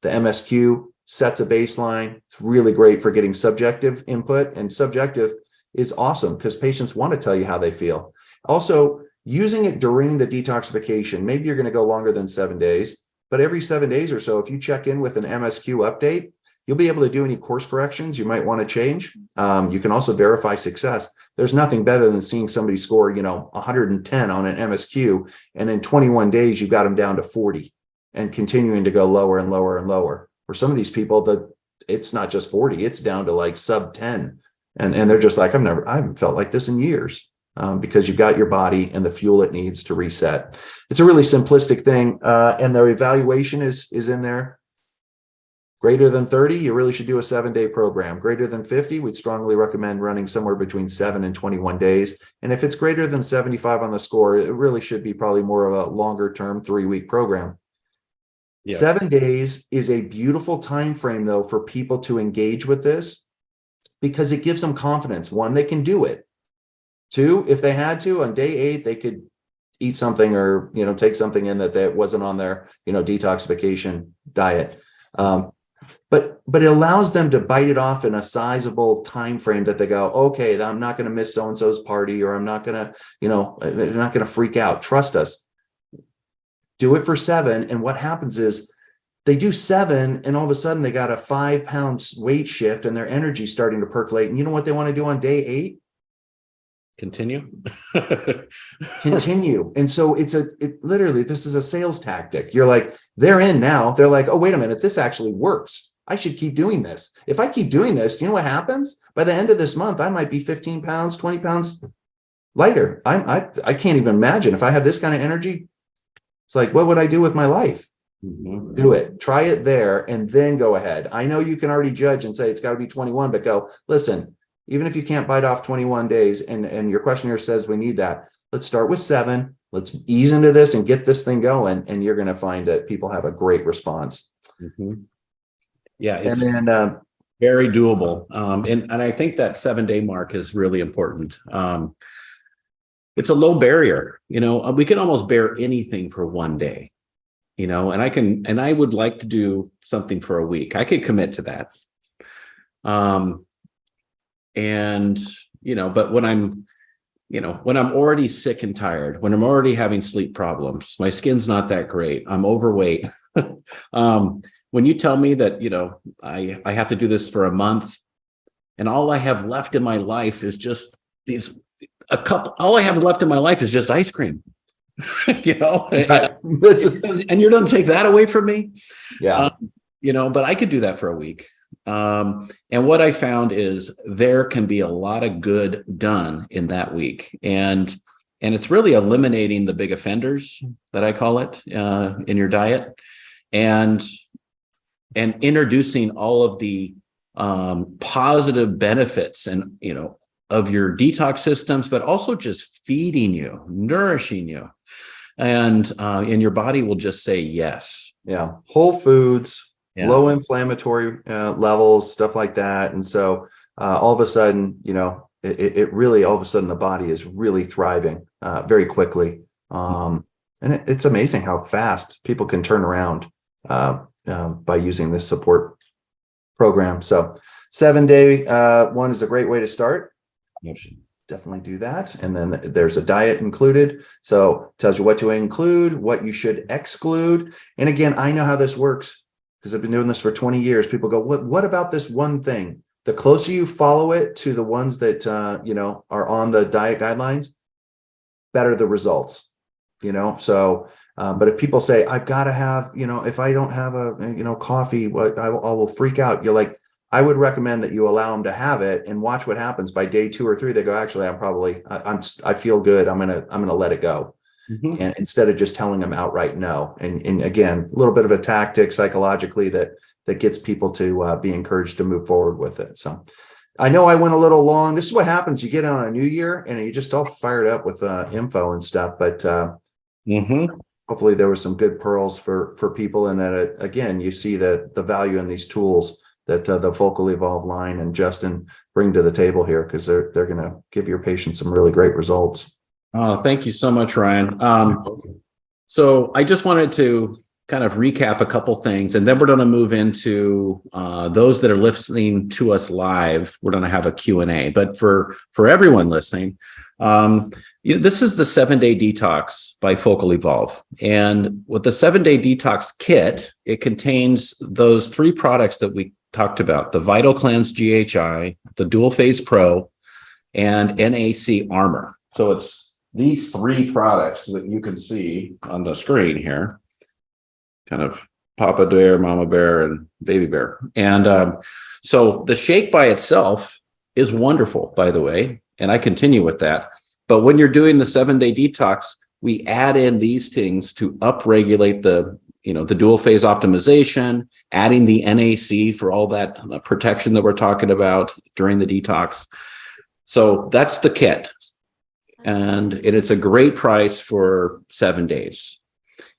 [SPEAKER 2] The MSQ sets a baseline. It's really great for getting subjective input, and subjective is awesome because patients want to tell you how they feel. Also, using it during the detoxification, maybe you're going to go longer than 7 days, but every 7 days or so, if you check in with an MSQ update, you'll be able to do any course corrections you might want to change. You can also verify success. There's nothing better than seeing somebody score, 110 on an MSQ, and in 21 days, you got them down to 40 and continuing to go lower and lower and lower. For some of these people, it's not just 40, it's down to like sub 10. And they're just like, I haven't felt like this in years, because you've got your body and the fuel it needs to reset. It's a really simplistic thing. And the evaluation is in there. Greater than 30, you really should do a 7-day program. Greater than 50, we'd strongly recommend running somewhere between 7 and 21 days. And if it's greater than 75 on the score, it really should be probably more of a longer term 3-week program. Yes. 7 days is a beautiful time frame, though, for people to engage with this because it gives them confidence. 1, they can do it. 2, if they had to, on day 8, they could eat something or take something in that wasn't on their detoxification diet. But it allows them to bite it off in a sizable time frame that they go, okay, I'm not going to miss so-and-so's party, or I'm not going to, they're not going to freak out. Trust us. Do it for 7. And what happens is they do 7 and all of a sudden they got a 5-pound weight shift and their energy's starting to percolate. And you know what they want to do on day 8?
[SPEAKER 1] Continue.
[SPEAKER 2] Continue. And so literally, this is a sales tactic. You're like, they're in now. They're like, oh, wait a minute, this actually works. I should keep doing this. If I keep doing this, do you know what happens? By the end of this month, I might be 15 pounds, 20 pounds lighter. I can't even imagine if I have this kind of energy. It's like, what would I do with my life?
[SPEAKER 1] Mm-hmm.
[SPEAKER 2] Do it. Try it there and then go ahead. I know you can already judge and say it's got to be 21, but go, listen, even if you can't bite off 21 days and your questionnaire says we need that, let's start with 7. Let's ease into this and get this thing going. And you're going to find that people have a great response.
[SPEAKER 1] Mm-hmm. Yeah. It's
[SPEAKER 2] and then,
[SPEAKER 1] very doable. And I think that 7-day mark is really important. It's a low barrier, we can almost bear anything for one day, and I would like to do something for a week. I could commit to that. But when I'm already sick and tired, when I'm already having sleep problems, my skin's not that great, I'm overweight. When you tell me that, I have to do this for a month and all I have left in my life is just all I have left in my life is just ice cream, and you're going to take that away from me.
[SPEAKER 2] Yeah.
[SPEAKER 1] But I could do that for a week. And what I found is there can be a lot of good done in that week. And it's really eliminating the big offenders that I call it, in your diet, and introducing all of the positive benefits and, of your detox systems, but also just feeding you, nourishing you. And your body will just say yes.
[SPEAKER 2] Yeah. Whole foods,
[SPEAKER 1] yeah.
[SPEAKER 2] Low inflammatory levels, stuff like that. And so all of a sudden, it really, all of a sudden the body is really thriving very quickly. And it's amazing how fast people can turn around by using this support program. So 7-day one is a great way to start. You should definitely do that. And then there's a diet included. So it tells you what to include, what you should exclude. And again, I know how this works because I've been doing this for 20 years. People go, what about this one thing? The closer you follow it to the ones that, are on the diet guidelines, better the results, So, but if people say, I've got to have, if I don't have a, coffee, I will freak out. You're like, I would recommend that you allow them to have it and watch what happens by day 2 or 3. They go, actually, I feel good. I'm going to let it go. Mm-hmm. And instead of just telling them outright no. And again, a little bit of a tactic psychologically that gets people to be encouraged to move forward with it. So I know I went a little long. This is what happens. You get on a new year and you just all fired up with info and stuff. But hopefully there was some good pearls for people. And that, again, you see the value in these tools that the Focal Evolve line and Justin bring to the table here, because they're going to give your patients some really great results.
[SPEAKER 1] Oh, thank you so much, Ryan. So I just wanted to kind of recap a couple things, and then we're going to move into those that are listening to us live. We're going to have a Q&A, but for everyone listening, this is the 7-day detox by Focal Evolve. And with the 7-day detox kit, it contains those 3 products that we talked about: the Vital Cleanse GHI, the Dual Phase Pro, and NAC Armor. So it's these 3 products that you can see on the screen here, kind of Papa Bear, Mama Bear, and Baby Bear. And so the shake by itself is wonderful, by the way, and I continue with that. But when you're doing the 7-day detox, we add in these things to upregulate the dual phase optimization, adding the NAC for all that protection that we're talking about during the detox. So that's the kit. And it's a great price for 7 days.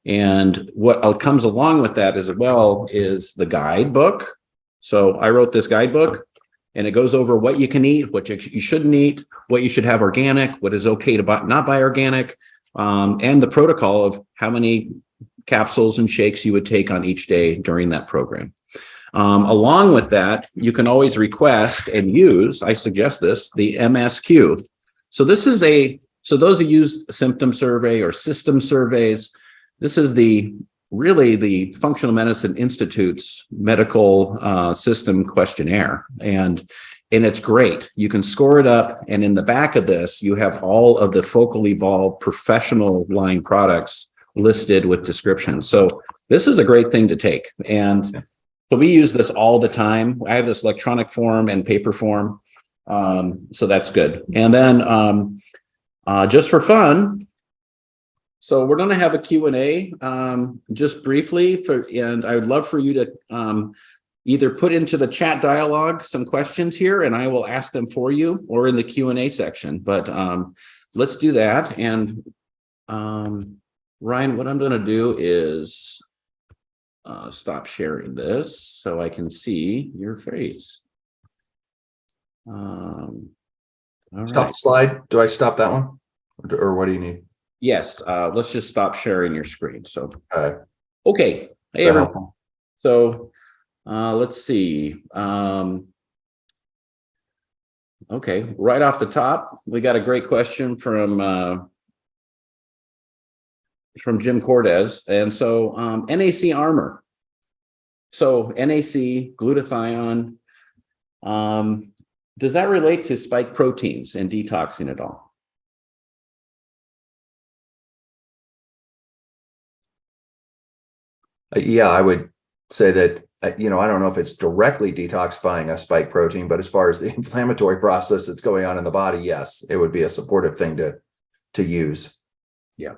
[SPEAKER 1] And what comes along with that as well is the guidebook. So I wrote this guidebook, and it goes over what you can eat, what you shouldn't eat, what you should have organic, what is okay to not buy organic, and the protocol of how many capsules and shakes you would take on each day during that program. Along with that, you can always request and use, I suggest this, the MSQ. So this is so those who use symptom survey or system surveys, this is the really the Functional Medicine Institute's medical system questionnaire. And it's great. You can score it up. And in the back of this, you have all of the Focal Evolve professional line products listed with descriptions. So this is a great thing to take. And so we use this all the time. I have this electronic form and paper form. So that's good. And then just for fun, so we're going to have a Q&A just briefly and I would love for you to either put into the chat dialogue some questions here and I will ask them for you, or in the Q&A section. But let's do that. And Ryan, what I'm going to do is stop sharing this so I can see your face. All
[SPEAKER 2] Stop
[SPEAKER 1] right.
[SPEAKER 2] the slide. Do I stop that one? Or what do you need?
[SPEAKER 1] Yes, let's just stop sharing your screen. So,
[SPEAKER 2] Okay.
[SPEAKER 1] okay. Hey, everyone. So, let's see. Okay, right off the top, we got a great question from Jim Cortez. And so, NAC armor. So, NAC, glutathione, does that relate to spike proteins and detoxing at all?
[SPEAKER 2] Yeah, I would say that, I don't know if it's directly detoxifying a spike protein, but as far as the inflammatory process that's going on in the body, yes, it would be a supportive thing to use.
[SPEAKER 1] Yeah.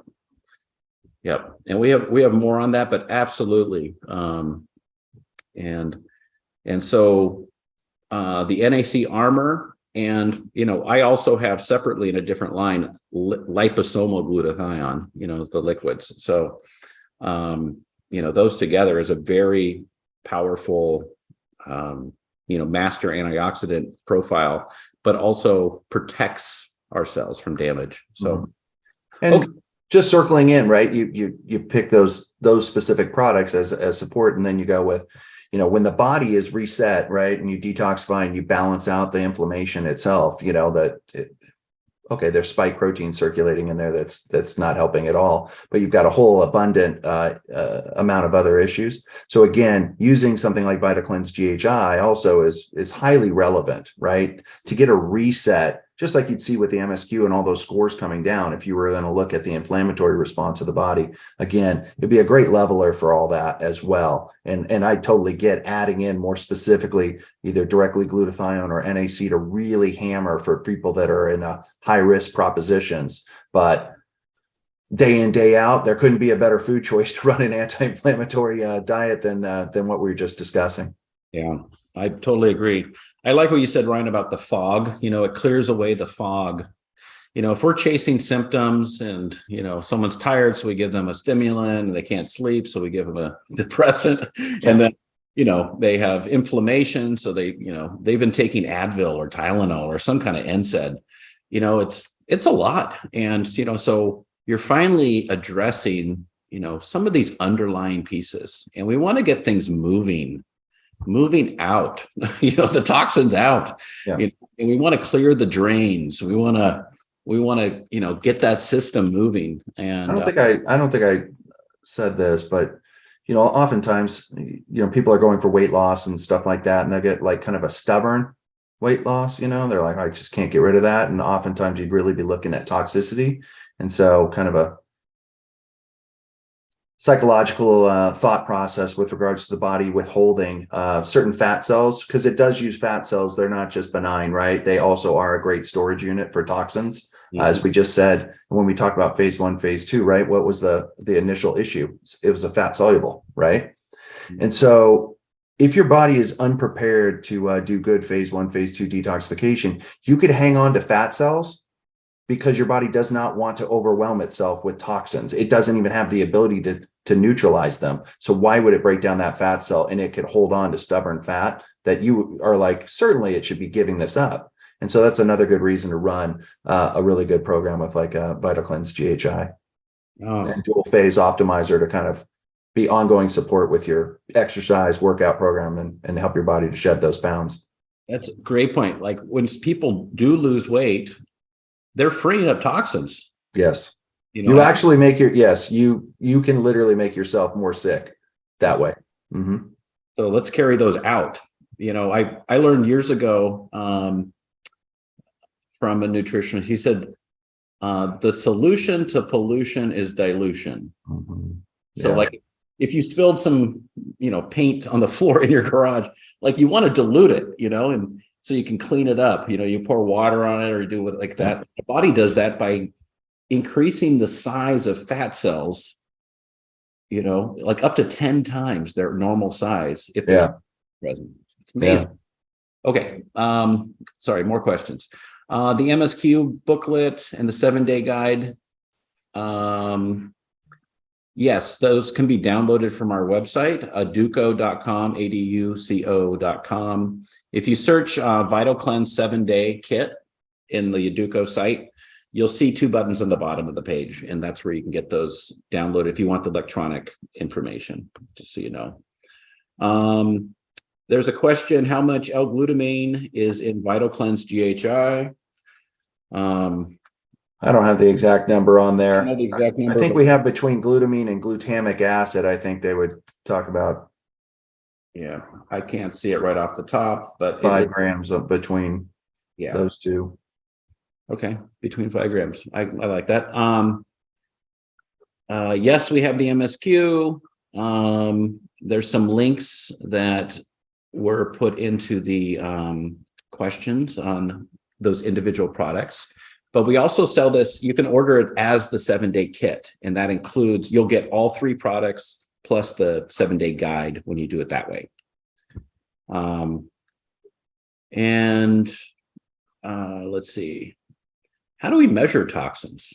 [SPEAKER 1] Yep. And we have more on that, but absolutely. And so the NAC armor, and I also have separately in a different line liposomal glutathione, the liquids. So those together is a very powerful master antioxidant profile, but also protects our cells from damage. So
[SPEAKER 2] and
[SPEAKER 1] okay.
[SPEAKER 2] Just circling in, right? You pick those specific products as support, and then you go with, when the body is reset, right, and you detoxify and you balance out the inflammation itself, there's spike protein circulating in there that's not helping at all, but you've got a whole abundant amount of other issues. So again, using something like VitaCleanse GHI also is highly relevant, right? To get a reset, just like you'd see with the MSQ and all those scores coming down, if you were going to look at the inflammatory response of the body, again, it'd be a great leveler for all that as well. And I totally get adding in more specifically either directly glutathione or NAC to really hammer for people that are in a high risk propositions. But day in, day out, there couldn't be a better food choice to run an anti-inflammatory diet than what we were just discussing.
[SPEAKER 1] Yeah, I totally agree. I like what you said, Ryan, about the fog. It clears away the fog. If we're chasing symptoms and, someone's tired, so we give them a stimulant, and they can't sleep, so we give them a depressant. Yeah. And then, they have inflammation, so they've been taking Advil or Tylenol or some kind of NSAID. It's a lot. And, so you're finally addressing, some of these underlying pieces, and we want to get things moving out, the toxins out.
[SPEAKER 2] Yeah.
[SPEAKER 1] And we want to clear the drains. We want to, get that system moving. And
[SPEAKER 2] I don't think I said this, but oftentimes, people are going for weight loss and stuff like that, and they get like kind of a stubborn weight loss. They're like, I just can't get rid of that. And oftentimes you'd really be looking at toxicity. And so kind of a psychological thought process with regards to the body withholding certain fat cells, because it does use fat cells. They're not just benign, right? They also are a great storage unit for toxins. Mm-hmm. As we just said, when we talk about phase 1, phase 2, right? What was the initial issue? It was a fat soluble, right? Mm-hmm. And so if your body is unprepared to do good phase 1, phase 2 detoxification, you could hang on to fat cells because your body does not want to overwhelm itself with toxins. It doesn't even have the ability to neutralize them. So why would it break down that fat cell? And it could hold on to stubborn fat that you are like, certainly it should be giving this up. And so that's another good reason to run a really good program with like a VitaCleanse GHI and dual phase optimizer to kind of be ongoing support with your exercise workout program and help your body to shed those pounds.
[SPEAKER 1] That's a great point. Like when people do lose weight, they're freeing up toxins.
[SPEAKER 2] Yes.
[SPEAKER 1] You know,
[SPEAKER 2] You actually make you can literally make yourself more sick that way. Mhm.
[SPEAKER 1] so let's carry those out. You know, I learned years ago from a nutritionist. He said the solution to pollution is dilution.
[SPEAKER 2] Mhm.
[SPEAKER 1] So
[SPEAKER 2] Yeah.
[SPEAKER 1] like if you spilled some, paint on the floor in your garage, like you want to dilute it, and so you can clean it up. You pour water on it or do it like that. The body does that by increasing the size of fat cells, like up to 10 times their normal size if there's
[SPEAKER 2] Yeah.
[SPEAKER 1] present. It's
[SPEAKER 2] Yeah.
[SPEAKER 1] amazing. Okay. Sorry, more questions. The MSQ booklet and the 7-day guide. Yes, those can be downloaded from our website, aduco.com, aduco.com. If you search Vital Cleanse 7-day kit in the Aduco site, you'll see 2 buttons on the bottom of the page, and that's where you can get those downloaded if you want the electronic information, just so you know. There's a question, how much L-glutamine is in Vital Cleanse GHI?
[SPEAKER 2] I don't have the exact number on
[SPEAKER 1] I
[SPEAKER 2] there.
[SPEAKER 1] know the exact
[SPEAKER 2] I
[SPEAKER 1] number,
[SPEAKER 2] think
[SPEAKER 1] but
[SPEAKER 2] we have between glutamine and glutamic acid. I think they would talk about
[SPEAKER 1] yeah, I can't see it right off the top, but
[SPEAKER 2] 5 grams of between
[SPEAKER 1] yeah.
[SPEAKER 2] those two.
[SPEAKER 1] Okay, between 5 grams. I like that. Yes, we have the MSQ. There's some links that were put into the questions on those individual products. But we also sell this, you can order it as the 7-day kit, and that includes, you'll get all 3 products plus the 7-day guide when you do it that way. Let's see, how do we measure toxins?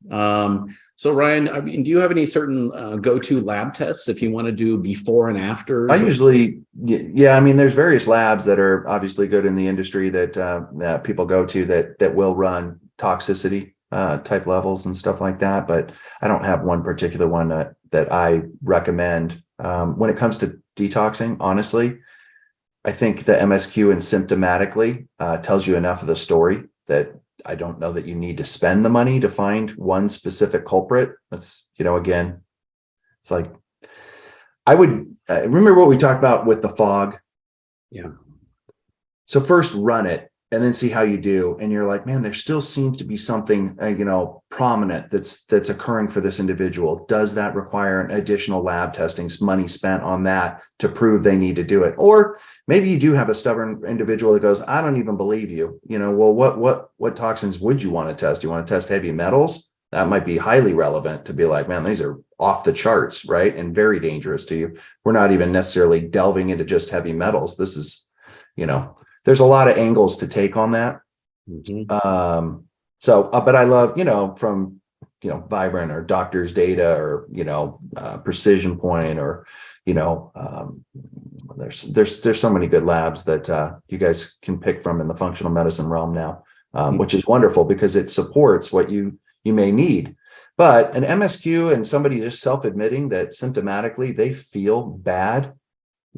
[SPEAKER 1] So Ryan, I mean, do you have any certain go-to lab tests if you want to do before and after?
[SPEAKER 2] I usually, I mean, there's various labs that are obviously good in the industry that people go to that will run toxicity type levels and stuff like that. But I don't have one particular one that I recommend. When it comes to detoxing, honestly, I think the MSQ and symptomatically tells you enough of the story that I don't know that you need to spend the money to find one specific culprit. That's, again, it's like, I would remember what we talked about with the fog.
[SPEAKER 1] Yeah.
[SPEAKER 2] So first run it and then see how you do. And you're like, man, there still seems to be something, prominent that's occurring for this individual. Does that require an additional lab testing, money spent on that to prove they need to do it? Or maybe you do have a stubborn individual that goes, I don't even believe you. Well, what toxins would you want to test? You want to test heavy metals? That might be highly relevant to be like, man, these are off the charts, right? And very dangerous to you. We're not even necessarily delving into just heavy metals. This is, there's a lot of angles to take on that. Mm-hmm. But I love, from, Vibrant or Doctor's Data or, Precision Point or, there's so many good labs that you guys can pick from in the functional medicine realm now, which is wonderful because it supports what you may need. But an MSQ and somebody just self-admitting that symptomatically they feel bad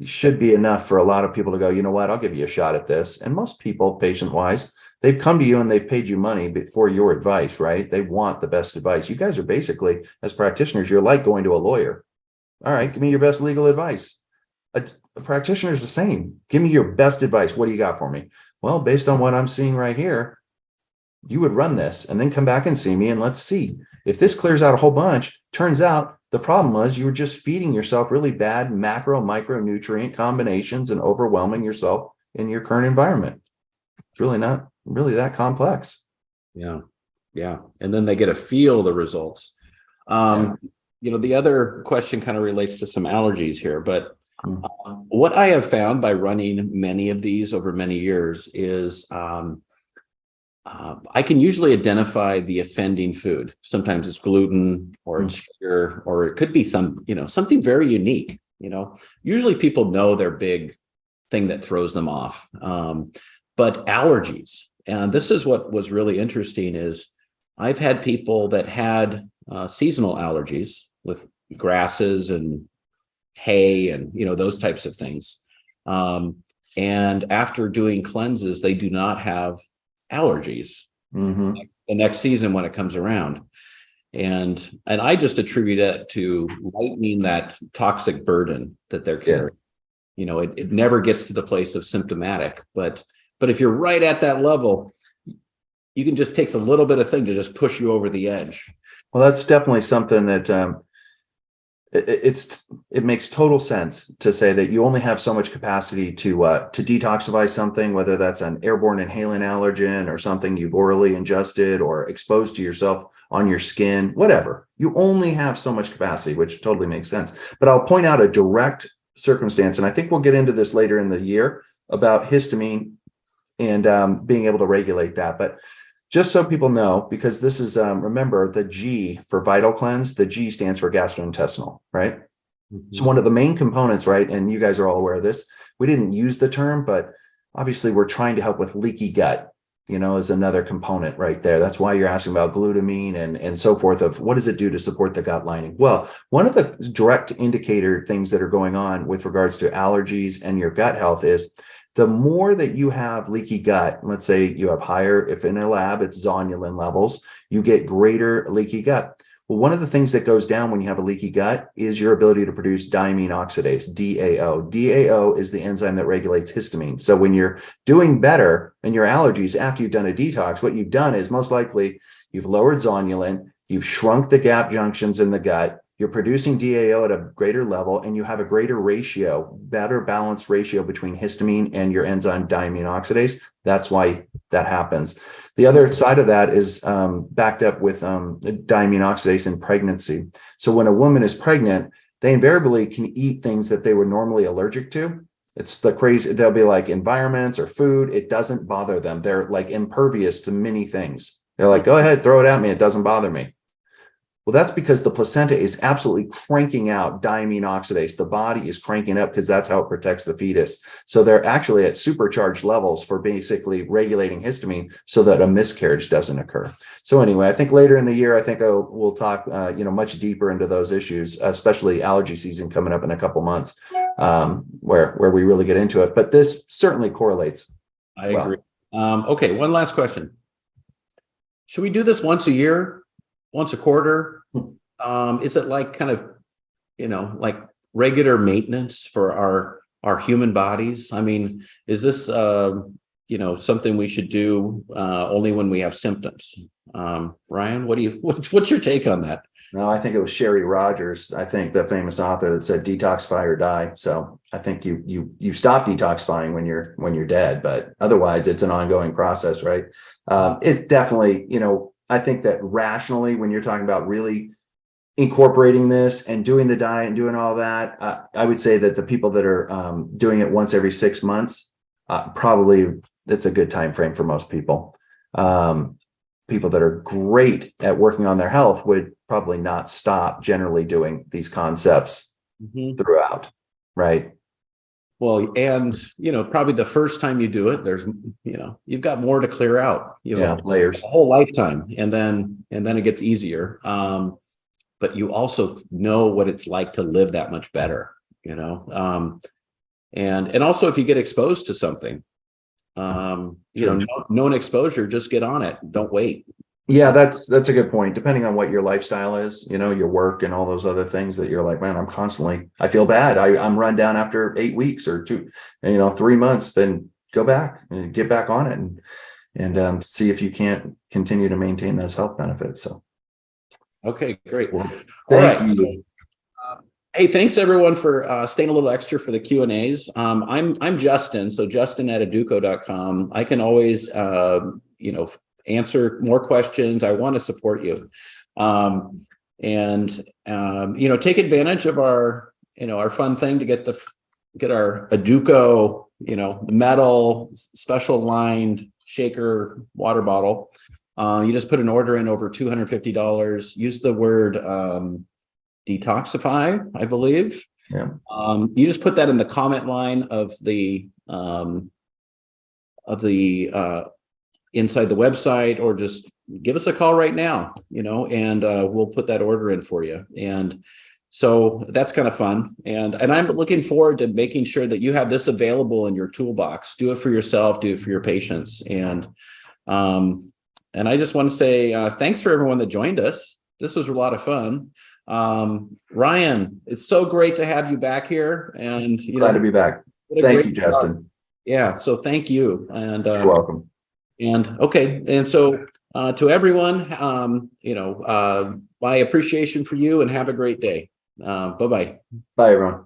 [SPEAKER 2] should be enough for a lot of people to go, you know what, I'll give you a shot at this. And most people, patient-wise, they've come to you and they've paid you money for your advice, right? They want the best advice. You guys are basically, as practitioners, you're like going to a lawyer. All right, give me your best legal advice. A practitioner is the same. Give me your best advice. What do you got for me? Well, based on what I'm seeing right here, you would run this and then come back and see me and let's see. If this clears out a whole bunch, turns out the problem was you were just feeding yourself really bad macro, micronutrient combinations and overwhelming yourself in your current environment. It's really not really that complex.
[SPEAKER 1] Yeah. Yeah. And then they get to feel the results. The other question kind of relates to some allergies here, but what I have found by running many of these over many years is I can usually identify the offending food. Sometimes it's gluten or it's sugar, or it could be something very unique. Usually people know their big thing that throws them off. But allergies, and this is what was really interesting is I've had people that had seasonal allergies with grasses and hay and, those types of things. And after doing cleanses, they do not have allergies the next season when it comes around. And I just attribute it to lightening that toxic burden that they're carrying. It never gets to the place of symptomatic, but if you're right at that level, you can just takes a little bit of thing to just push you over the edge.
[SPEAKER 2] Well, that's definitely something that it makes total sense to say that you only have so much capacity to detoxify something, whether that's an airborne inhalant allergen or something you've orally ingested or exposed to yourself on your skin, whatever. You only have so much capacity, which totally makes sense. But I'll point out a direct circumstance, and I think we'll get into this later in the year about histamine and being able to regulate that. But just so people know, because this is, remember, the G for Vital Cleanse, the G stands for gastrointestinal, right? Mm-hmm. So one of the main components, right, and you guys are all aware of this, we didn't use the term, but obviously we're trying to help with leaky gut, is another component right there. That's why you're asking about glutamine and so forth of what does it do to support the gut lining? Well, one of the direct indicator things that are going on with regards to allergies and your gut health is the more that you have leaky gut, let's say you have higher, if in a lab, it's zonulin levels, you get greater leaky gut. Well, one of the things that goes down when you have a leaky gut is your ability to produce diamine oxidase, DAO. DAO is the enzyme that regulates histamine. So when you're doing better in your allergies after you've done a detox, what you've done is most likely you've lowered zonulin, you've shrunk the gap junctions in the gut, you're producing DAO at a greater level, and you have a greater ratio, better balanced ratio between histamine and your enzyme diamine oxidase. That's why that happens. The other side of that is backed up with diamine oxidase in pregnancy. So when a woman is pregnant, they invariably can eat things that they were normally allergic to. It's the crazy, they'll be like environments or food. It doesn't bother them. They're like impervious to many things. They're like, go ahead, throw it at me. It doesn't bother me. Well, that's because the placenta is absolutely cranking out diamine oxidase. The body is cranking up because that's how it protects the fetus. So they're actually at supercharged levels for basically regulating histamine so that a miscarriage doesn't occur. So anyway, I think later in the year, I think we'll talk, much deeper into those issues, especially allergy season coming up in a couple months, where we really get into it. But this certainly correlates.
[SPEAKER 1] I agree. Okay, one last question. Should we do this once a year? Once a quarter? Is it like kind of, like regular maintenance for our human bodies? I mean, is this, something we should do only when we have symptoms? Ryan, what's your take on that?
[SPEAKER 2] No, I think it was Sherry Rogers, I think the famous author that said detoxify or die. So I think you stop detoxifying when you're dead, but otherwise it's an ongoing process, right? It definitely, I think that rationally, when you're talking about really incorporating this and doing the diet and doing all that, I would say that the people that are doing it once every 6 months, probably it's a good time frame for most people. People that are great at working on their health would probably not stop generally doing these concepts throughout, right?
[SPEAKER 1] Well, and probably the first time you do it, there's you've got more to clear out.
[SPEAKER 2] Layers,
[SPEAKER 1] a whole lifetime, and then it gets easier. But you also know what it's like to live that much better. And also if you get exposed to something, known exposure, just get on it. Don't wait.
[SPEAKER 2] Yeah, that's a good point. Depending on what your lifestyle is, your work and all those other things that you're like, man, I feel bad. I'm run down after 8 weeks or 3 months, then go back and get back on it and see if you can't continue to maintain those health benefits. So.
[SPEAKER 1] Okay, great.
[SPEAKER 2] Well,
[SPEAKER 1] thank you. Hey, thanks everyone for staying a little extra for the Q&As. I'm Justin, so justin@educo.com. I can always, answer more questions. I want to support you. Take advantage of our fun thing to get our Educo, metal special lined shaker water bottle. You just put an order in over $250. Use the word detoxify, I believe.
[SPEAKER 2] Yeah.
[SPEAKER 1] You just put that in the comment line of the inside the website, or just give us a call right now, and we'll put that order in for you. And so that's kind of fun. And I'm looking forward to making sure that you have this available in your toolbox. Do it for yourself, do it for your patients. And I just want to say thanks for everyone that joined us. This was a lot of fun. Ryan, it's so great to have you back here, and
[SPEAKER 2] Glad to be back.
[SPEAKER 1] what a
[SPEAKER 2] Thank
[SPEAKER 1] great
[SPEAKER 2] you, Justin.
[SPEAKER 1] Yeah, so thank you. And
[SPEAKER 2] You're welcome.
[SPEAKER 1] and okay, and so to everyone, my appreciation for you, and have a great day. Bye-bye.
[SPEAKER 2] Bye, everyone.